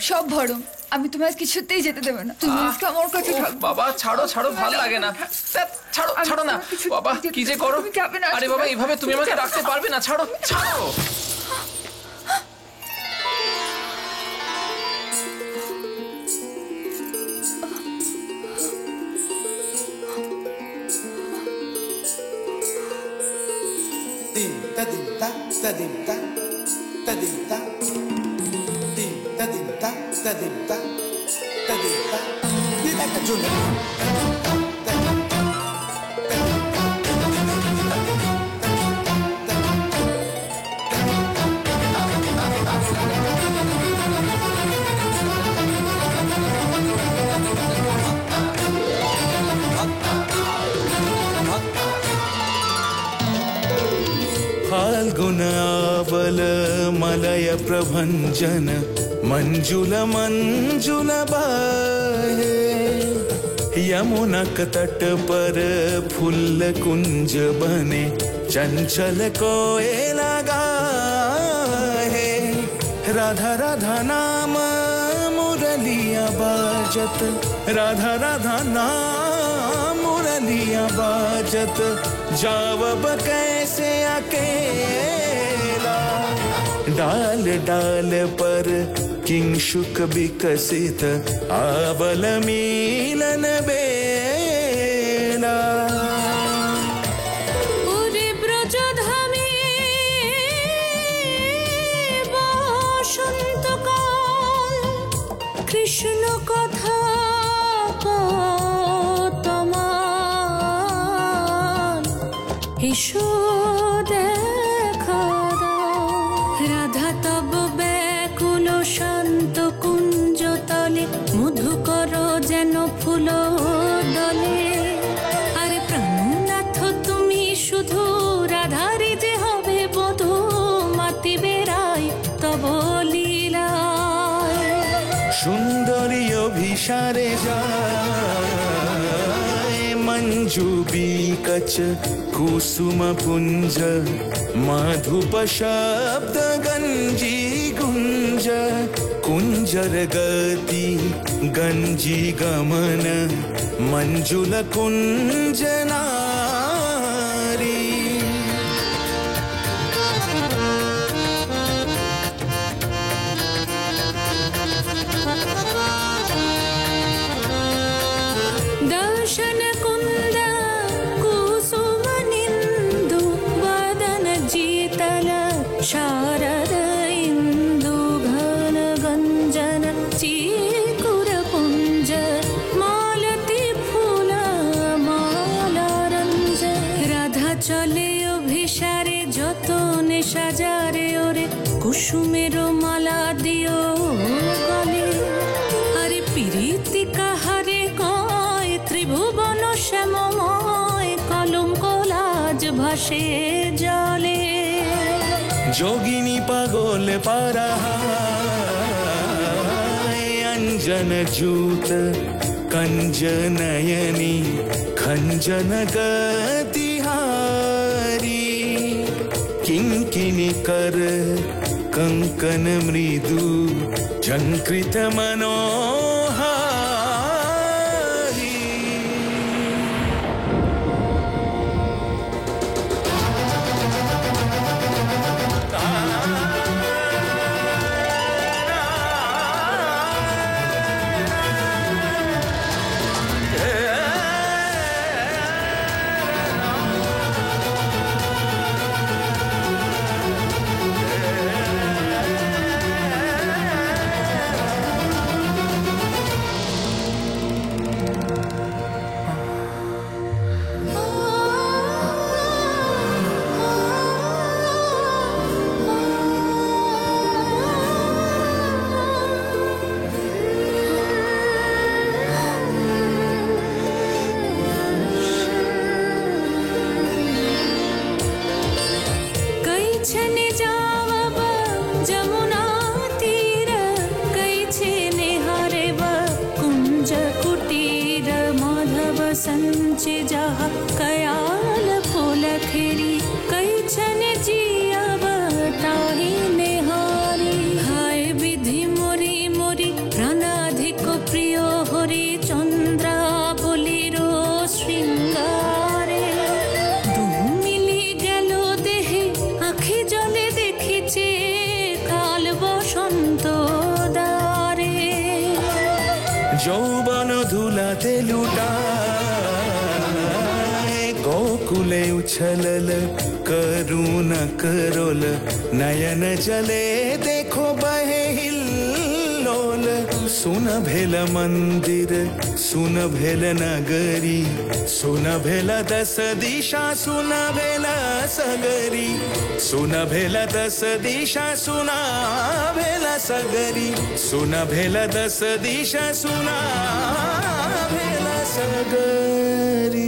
সব ভরম, আমি তোমায় কিছুতেই যেতে দেবো না। তুমি আজকে আমার কাছে থাকবে। বাবা ছাড়ো, ছাড়ো, ভালো লাগে না। ছাড়ো, ছাড়ো না বাবা, কি যে করো। আরে বাবা, এইভাবে তুমি আমাকে রাখতে পারবে না, ছাড়ো, ছাড়ো। फाल्गुन आवल मलय प्रभंजन मंजुल मंजुल बाहे, यमुनक तट पर फूल कुंज बने चंचल कोयला गाहे। राधा राधा नाम मुरलिया बाजत, राधा राधा नाम मुरलिया बाजत, जावब कैसे अकेला। डाल डाल पर किंशुक विकसित आवल मिलन बेला। কৃষ্ণ কথা তোমার এসো দেখা দাও। রাধা তব ব্যাকুল শান্ত কুঞ্জ তলে, মধুকর যেন ফুল দলে। আর इशारे जाए मंजू बीकच कुसुम पुंज मधुप शब्द गंजी गुंज कुंजर गति गंजी गमन मंजुल कुंज नारी दर्शन कुंद कुसुम निंदु वदन जीतल शारद इंदु घन गंजन चीकुर पुंज मालती फूल माला रंज राधा चले अभिसारे যতনে সাজারে ওরে কুসুমের মালা দিও গলে আরে প্রীতি কাহারে কয় ত্রিভুবন শ্যামময় কলঙ্ক লাজ ভাসে জলে जोगिनी पागोल पारा अंजन जूत कंज नयनी खंजन गतिहारी किंकिनी कर कंकन मृदु झंकृत मनोहारी कैछने जावब जमुना तीर कैछने हरेब कुंज कुटीर माधव संचे जहा कयाल फूल खेरी कैछने जियब ताही नेहारी हाय विधि मोरी मोरी प्राणाधिक प्रिय हरि चंद्रा बलिरो श्रृंगारे मिली গেল দেহে আখি জলে দেখিছে কাল বসন্ত দ্বারে যৌবন ধুলাতে লুটায় গোকুলে উছলল করুণ করোল নয়ন জলে দেখো বহে হিল্লোল सुन भेल मंदिर सुन भेल नगरी सुन भेल दस दिशा सुन भेल सगरी सुन भेल दस दिशा सुना भेल सगरी सुन भेल दस दिशा सुना भेल सगरी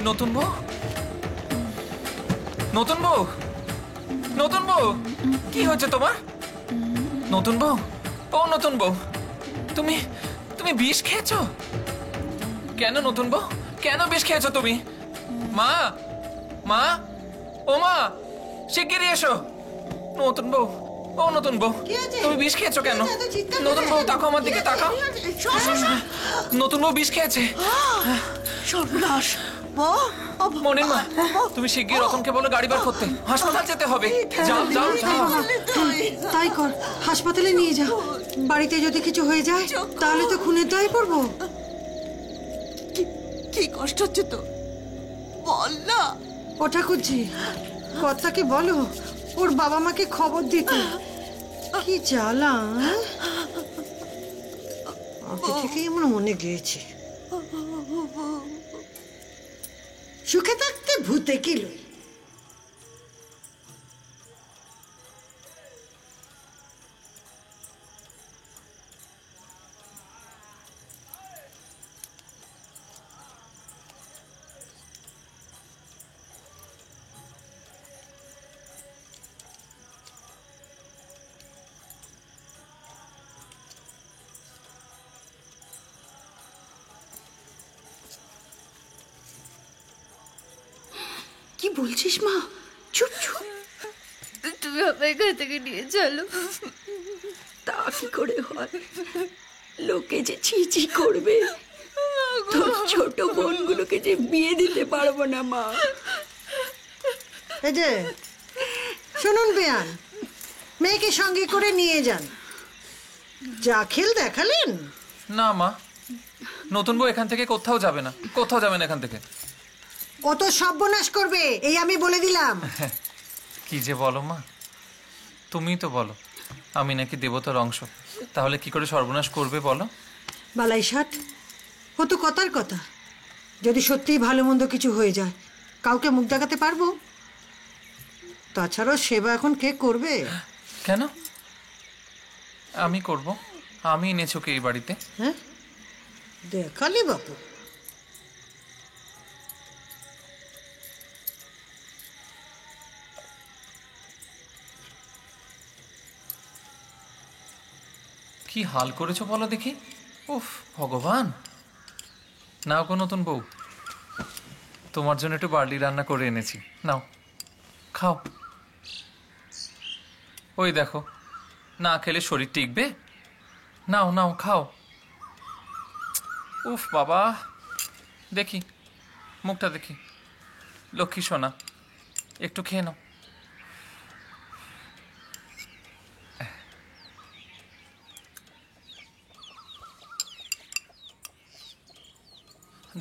নতুন বউ নতুন বউ নতুন বউ কি হচ্ছে তোমার নতুন বউ ও নতুন বউ তুমি তুমি বিষ খেয়েছো কেন নতুন বউ কেন বিষ খেয়েছো তুমি মা মা ও মা শিগগিরই এসো নতুন বউ ও নতুন বউ তুমি বিষ খেয়েছো কেন নতুন বউ তাকাও আমার দিকে তাকাও নতুন বউ বিষ খেয়েছে সর্বনাশ মনির মা তুমি শিগগির রতনকে বলো গাড়ি বার করতে হাসপাতাল যেতে হবে যাও যাও যাও তাই কর হাসপাতালে নিয়ে যা বাড়িতে যদি কিছু হয়ে যায় তাহলে তো খুনের দায় পড়বো কি কষ্ট হচ্ছে তো বল না ও ঠাকুরজি কর্তাকে বলো ওর বাবা মাকে খবর দিতে কি জ্বালা আগে থেকেই আমার মনে গিয়েছে সুখে থাকতে ভূতে কি লই বলছিস মা? চুপ চুপ। তুমি আমায় এখান থেকে নিয়ে চলো। তা কি করে হয়? লোকে যে ছি করবে। তোর ছোট বোনগুলোকে যে বিয়ে দিতে পারবো না মা। এই যে শুনুন বেয়ান, মেয়েকে সঙ্গে করে নিয়ে যান। যা খেল দেখালেন। না মা, নতুন বউ এখান থেকে কোথাও যাবে না, কোথাও যাবে না এখান থেকে। কত সর্বনাশ করবে এই আমি বলে দিলাম। কি যে বলো মা, তুমিই তো বলো আমি নাকি দেবতার অংশ, তাহলে কি করে সর্বনাশ করবে বলো? বালাই ষাট, ও তো কথার কথা। যদি সত্যিই ভালো মন্দ কিছু হয়ে যায়, কাউকে মুখ দেখাতে পারবো? তাছাড়াও সেবা এখন কে করবে? কেন? আমি করব, আমি এনেছি ওকে এই বাড়িতে। হ্যাঁ, দেখালি বাপু। কি হাল করেছো বলো দেখি। উফ ভগবান। নাও গো নতুন বউ, তোমার জন্য একটু বার্লি রান্না করে এনেছি, নাও খাও। ওই দেখো, না খেলে শরীর টিকবে? নাও নাও খাও। উফ বাবা, দেখি মুখটা দেখি। লক্ষ্মী সোনা, একটু খেয়ে নাও।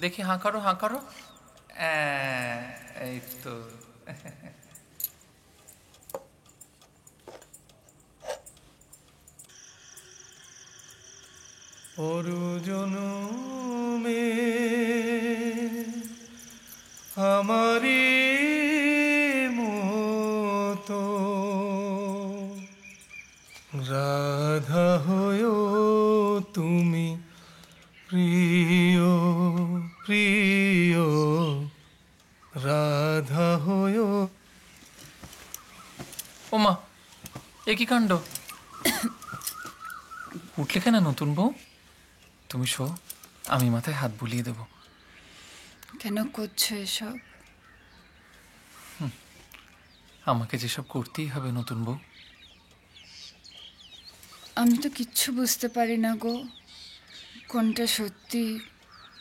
দেখি হাঁ করো, হাঁ করো। এই তো। পরজনমে আমারি মতো রাধা হয়ো তুমি, প্রিয় প্রিয় রাধা হয়ো। ওমা, এ কি কাণ্ড! উঠলে কেন নতুন বউ? তুমি শো, আমি মাথায় হাত বুলিয়ে দেব। কেন করছো এসব? আমাকে যেসব করতেই হবে নতুন বউ। আমি তো কিচ্ছু বুঝতে পারি না গো, কোনটা সত্যি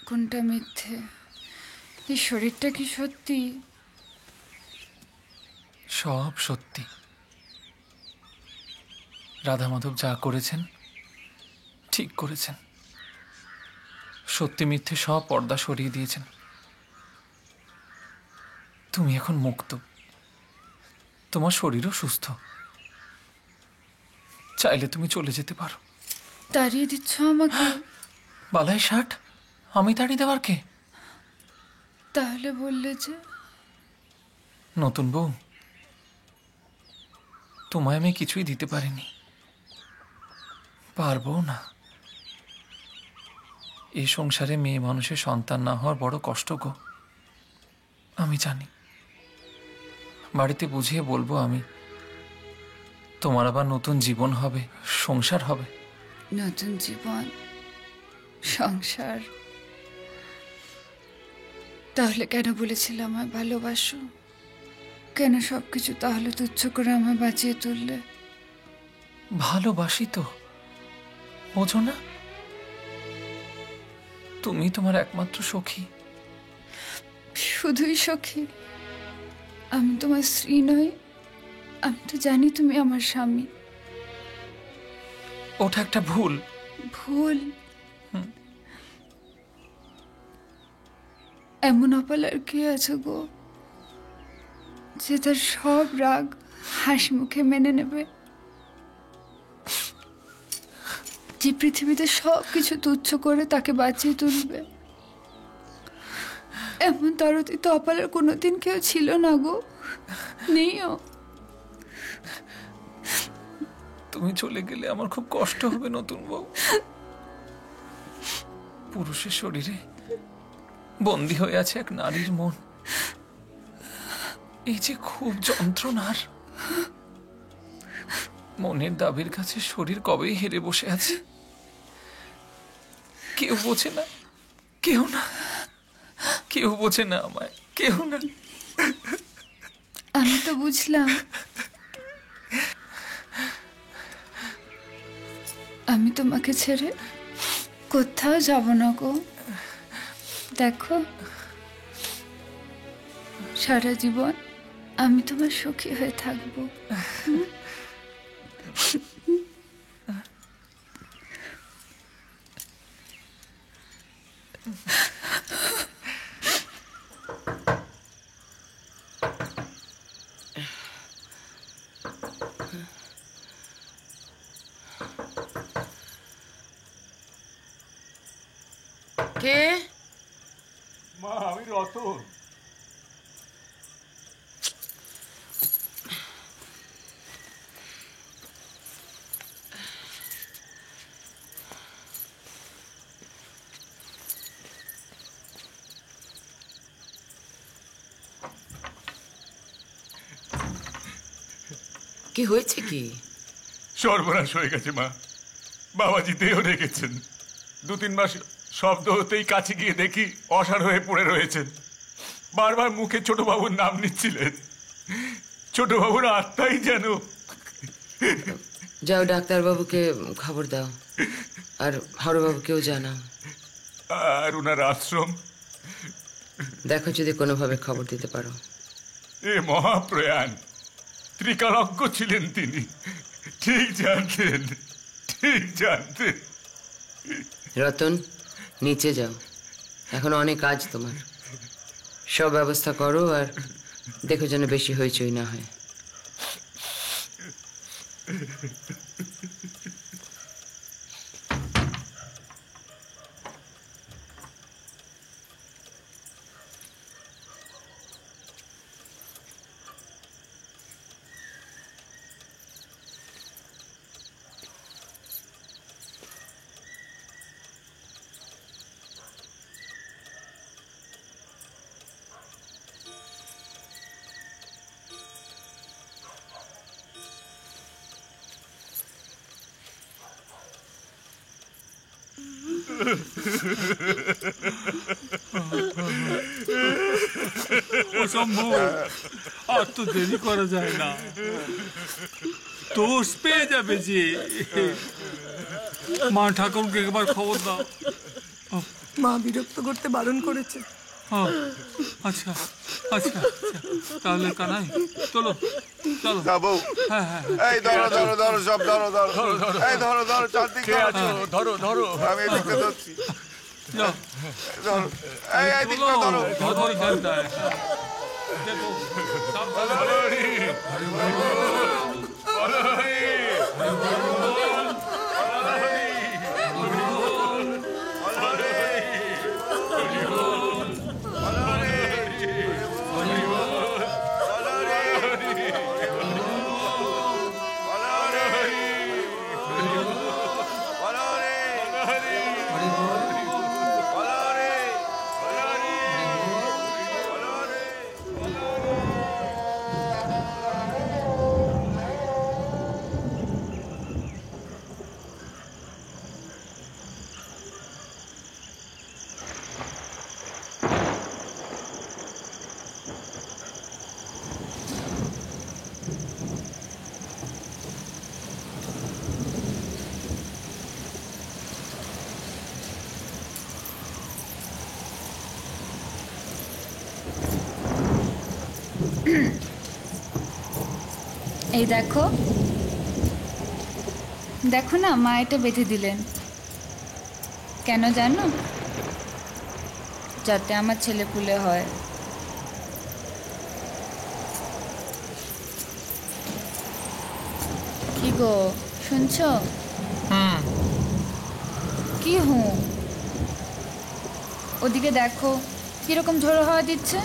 কোনটা মিথ্যে। এই শরীরটা কি সত্যি? সব সত্যি। রাধা মাধব যা করেছেন ঠিক করেছেন। সত্যি মিথ্যে সব পর্দা সরিয়ে দিয়েছেন। তুমি এখন মুক্ত, তোমার শরীরও সুস্থ। চাইলে তুমি চলে যেতে পারো। তাড়িয়ে দিচ্ছ আমাকে? বালাই ষাট, আমি তাড়িয়ে দেওয়ার কে? তাহলে বললে যে? নতুন বউ, তোমায় আমি কিছুই দিতে পারিনি, পারবো না। এই সংসারে মেয়ে মানুষের সন্তান না হওয়ার বড় কষ্ট গো, আমি জানি। বাড়িতে বুঝিয়ে বলবো আমি। তোমার আবার নতুন জীবন হবে, সংসার হবে। নতুন জীবন, সংসার? তাহলে কেন বলেছিলে আমায় ভালোবাসো? কেন সবকিছু তাহলে তুচ্ছ করে আমায় বাঁচিয়ে তুললে? ভালোবাসি তো, বোঝো না? তুমি তোমার একমাত্র সখী। শুধুই সখী? আমি তোমার স্ত্রী নই? আমি তো জানি তুমি আমার স্বামী। ওটা একটা ভুল। ভুল? এমন অপালার কে আছে গো, যে তার সব রাগ হাসি মুখে মেনে নেবে? যে পৃথিবীতে সব কিছু তুচ্ছ করে তাকে বাঁচিয়ে তুলবে? এমন তারতি তো অপালার কোনোদিন কেউ ছিল না গো, নেইও। তুমি চলে গেলে আমার খুব কষ্ট হবে নতুন বউ। পুরুষের শরীরে বন্দী হয়ে আছে এক নারীর মন। এই যে খুব যন্ত্রণার। মনের দাবির কাছে শরীর কবেই হেরে বসে আছে। কেউ বোঝে না, কেউ না, কেউ বোঝে না আমায়, কেউ না। আমি তো বুঝলাম। আমি তোমাকে ছেড়ে কোথাও যাব না গো। দেখো, সারা জীবন আমি তোমার সুখী হয়ে থাকবো। কে? মা, আমি রতন। কি হয়েছে? কি সর্বনাশ হয়ে গেছে মা। বাবাজি দেহ রেখেছেন। 2-3 মাস শব্দ হতেই কাছে গিয়ে দেখি অসাড় হয়ে পড়ে রয়েছেন। বারবার মুখে ছোটবাবুর নাম নিচ্ছিলেন। ছোটবাবুর আত্মাই যেন। যাও ডাক্তারবাবুকে খবর দাও, আর হরবাবুকেও জানাও। আর ওনার আশ্রম দেখো যদি কোনোভাবে খবর দিতে পারো। এ মহাপ্রয়াণ, ত্রিকালজ্ঞ ছিলেন তিনি। ঠিক জানতেন, ঠিক জানতেন। রতন, নিচে যাও, এখন অনেক কাজ তোমার। সব ব্যবস্থা করো, আর দেখো যেন বেশি হইচই না হয়। অসম্ভব, আর তো দেরি করা যায় না। দোষ পেয়ে যাবে যে। মা ঠাকুরকে একবার খবর দাও। মা বিরক্ত করতে বারণ করেছে। আচ্ছা আচ্ছা, তাহলে কানাই চলো চলো। হ্যাঁ হ্যাঁ, এই ধরো ধরো ধরো, সব ধরো ধরো, এই ধরো ধরো, চারদিকে ধরো ধরো। আমি এদিকে ধরছি। যাও ধরো, এই এদিকে ধরো। ধরো এখানটায়। দেখো এই দেখো, দেখো না, মা এটা বেঁধে দিলেন। কেন জানো? যাতে আমার ছেলে পুলে হয়। কি গো, শুনছো? কি হুঁ? ওদিকে দেখো কিরকম ঝোড়ো হাওয়া দিচ্ছে।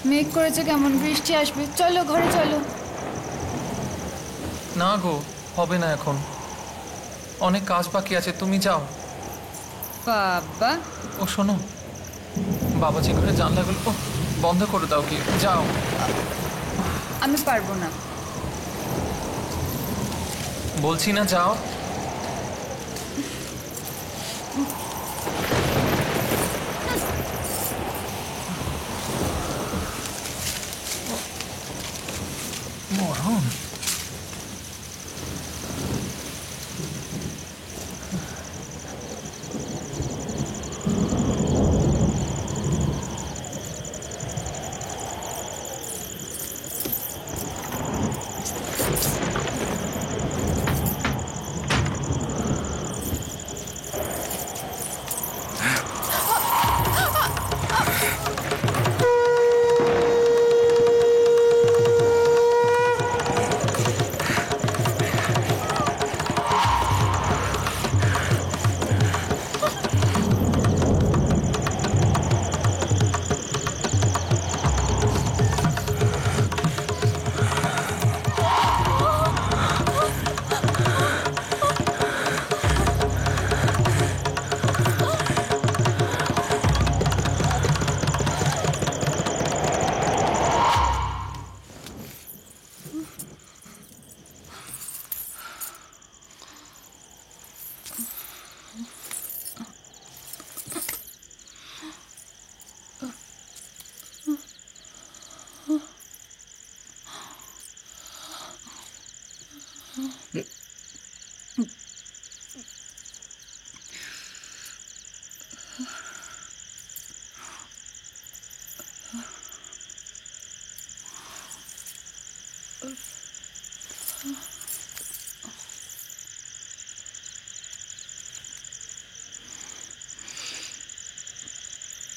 মেঘ করেছে কেমন, বৃষ্টি আসবে। চলো ঘরে চলো। না গো, হবে না এখন, অনেক কাজ বাকি আছে। তুমি যাও। বাবা, ও শোনো, বাবাজি ঘরে জানলাগুলো বন্ধ করে দাও। কি যাও। আমি পারবো না। বলছি না, যাও।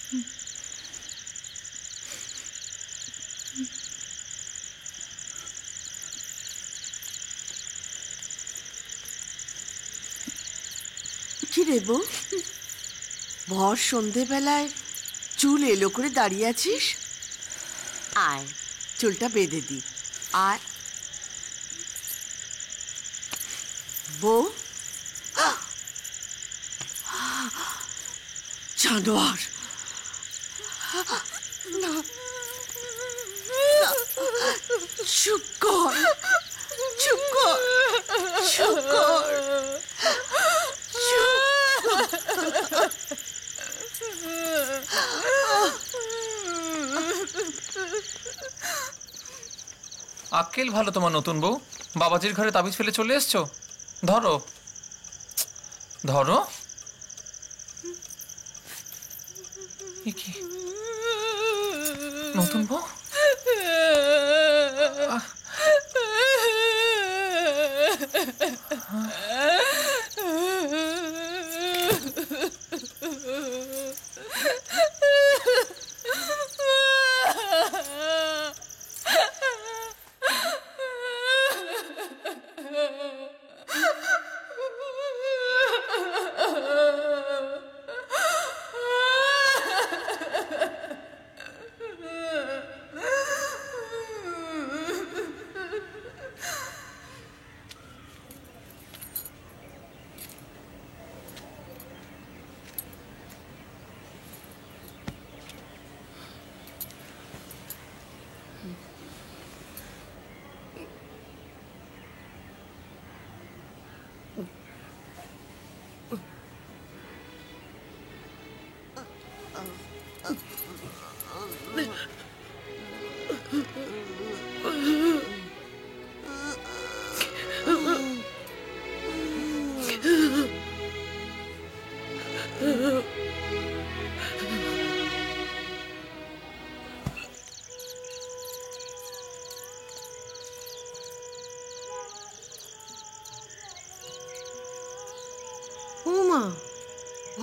কি রে বউ, ভর সন্ধেবেলায় চুল এলো করে দাঁড়িয়ে আছিস? আয়, চুলটা বেঁধে দি। আয় বউ। জানোয়ার, না, চুপ কর, চুপ কর, চুপ কর, আক্কেল ভালো তোমার নতুন বউ, বাবাজির ঘরে তাবিজ ফেলে চলে এসছো। ধরো ধরো। কি নতুন বউ?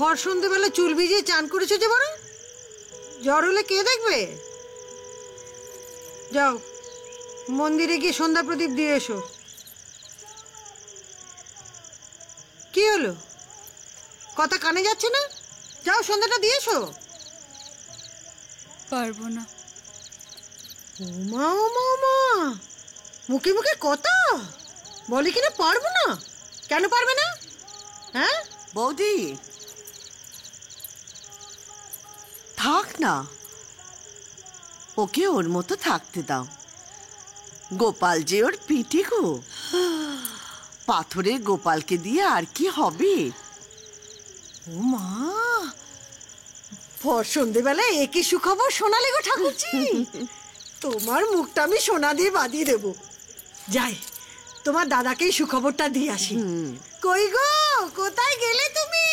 ভর সন্ধ্যেবেলা চুল ভিজিয়ে চান করেছো যে বড়, জ্বর হলে কে দেখবে? যাও মন্দিরে গিয়ে সন্ধ্যা প্রদীপ দিয়ে এসো। কি হলো, কথা কানে যাচ্ছে না? যাও সন্ধ্যাটা দিয়ে এসো। পারবো না। ওমা ওমা ওমা, মুখে মুখে কথা বলে কিনা পারবো না। কেন পারবে না? হ্যাঁ বৌদি, থাক না, ওকে ওর মতো থাকতে দাও। গোপাল যে ওর পিঠে গো, পাথরের গোপালকে দিয়ে আর কি হবে? ও মা, ভর সন্ধেবেলায় একই সুখবর শোনালে গো ঠাকুরজি। তোমার মুখটা আমি সোনা দিয়ে বাঁধিয়ে দেবো। যাই, তোমার দাদাকে সুখবরটা দিয়ে আসি। কই গো, কোথায় গেলে তুমি?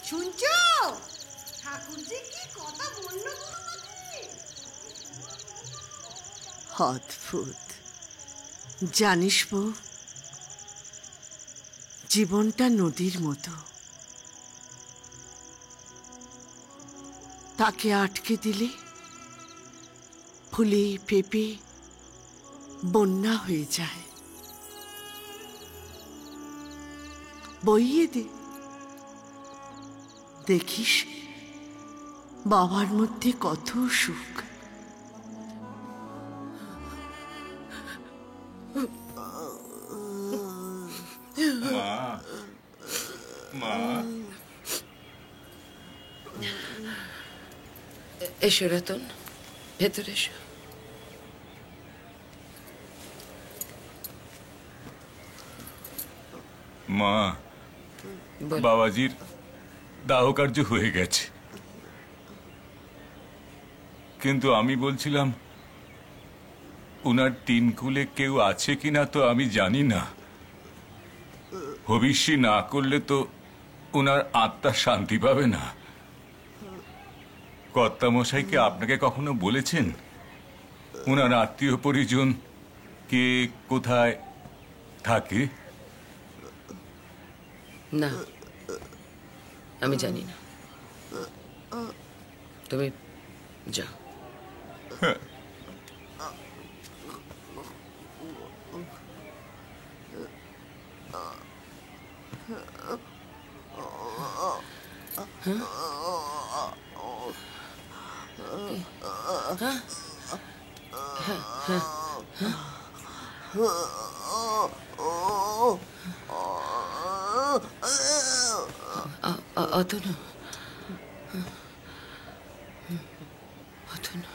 শুনছো ঠাকুরজি কি কথা বললো? অদ্ভুত। জানিস বউ, জীবনটা নদীর মতো, তাকে আটকে দিলে ফুলে ফেপে বন্যা হয়ে যায়। বইয়ে দে, দেখিস বাবার মধ্যে কত সুখ। মা, মা, এসো রতন, ভেতরে এসো। মা, বাবাজির দাহ কার্য হয়ে গেছে, কিন্তু আমি বলছিলাম উনার তিন কুলে কেউ আছে কিনা তো আমি জানি না। ভবিষ্যৎ না করলে তো উনার আত্মা শান্তি পাবে না। কর্তামশাইকে আপনাকে কখনো বলেছেন উনার আত্মীয় পরিজন কে কোথায় থাকে? না, আমি জানি না। তুমি যাও। Atanu, Atanu,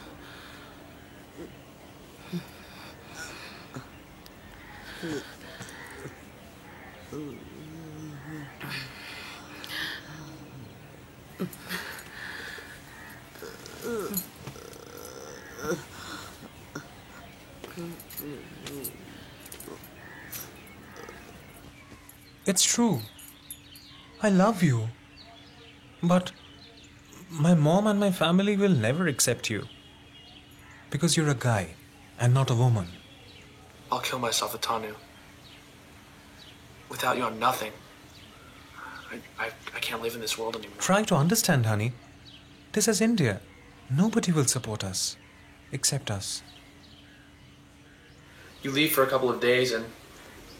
It's true. I love you. But my mom and my family will never accept you. Because you're a guy and not a woman. I'll kill myself with Tanu. Without you, I'm nothing. I can't live in this world anymore. Try to understand, honey. This is India. Nobody will support us. Except us. You leave for a couple of days and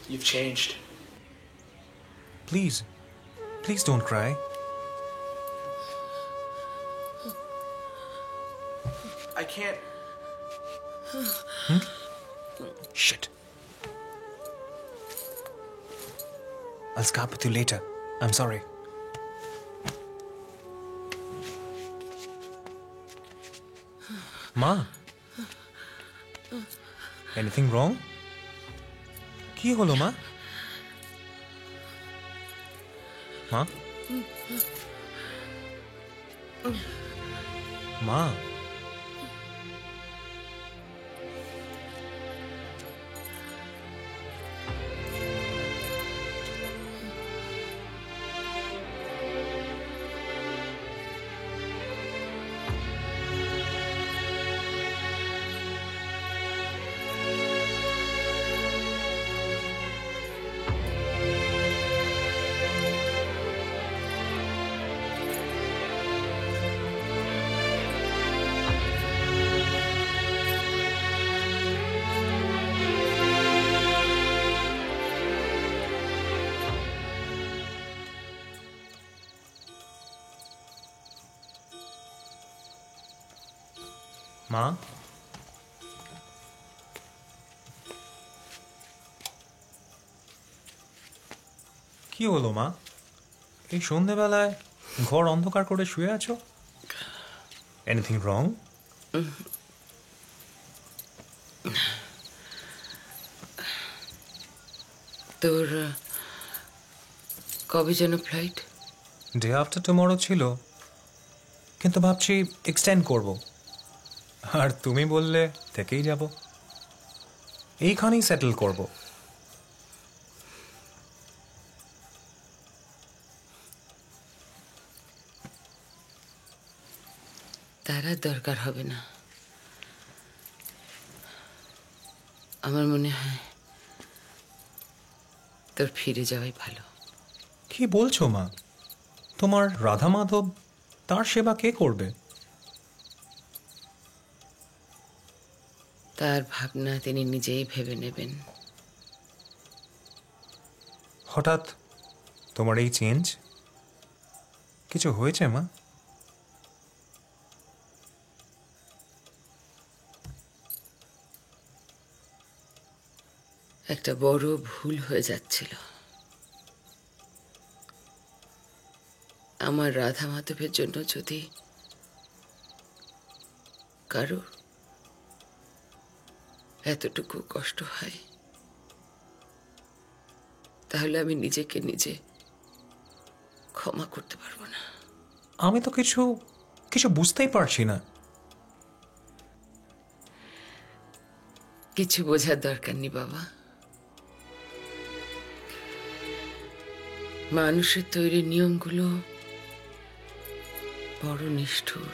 you've changed. Please. Please don't cry. I can't. Shit. I'll scarp with you later. I'm sorry. Ma? Anything wrong? কি হলো মা? মা? মা? মা? কি হলো মা? এই সন্ধেবেলায় ঘর অন্ধকার করে শুয়ে আছো? Anything wrong? তোর কবে যেন ফ্লাইট? ডে আফটার টুমরো ছিল, কিন্তু ভাবছি এক্সটেন্ড করব। আর তুমি বললে থেকেই যাব, এইখানেই সেটেল করব। তার আর দরকার হবে না। আমার মনে হয় তোর ফিরে যাওয়াই ভালো। কি বলছো মা? তোমার রাধা মাধব, তার সেবা কে করবে? তার ভাবনা তিনি নিজেই ভেবে নেবেন। হঠাৎ তোমার এই চেঞ্জ, কিছু হয়েছে মা? একটা বড় ভুল হয়ে যাচ্ছিল। আমার রাধা মাধবের জন্য যদি কারো এতটুকু কষ্ট হয়, তাহলে আমি নিজেকে নিজে ক্ষমা করতে পারবো না। আমি তো কিছু বুঝতেই পারছি না। কিছু বোঝার দরকার নেই বাবা। মানুষের তৈরি নিয়মগুলো বড় নিষ্ঠুর।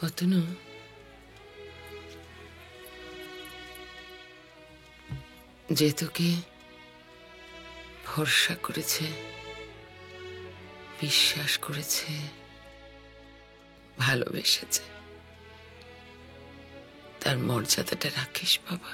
অতনু, যে তোকে ভরসা করেছে, বিশ্বাস করেছে, ভালোবেসেছে, তার মর্যাদাটা রাখিস বাবা।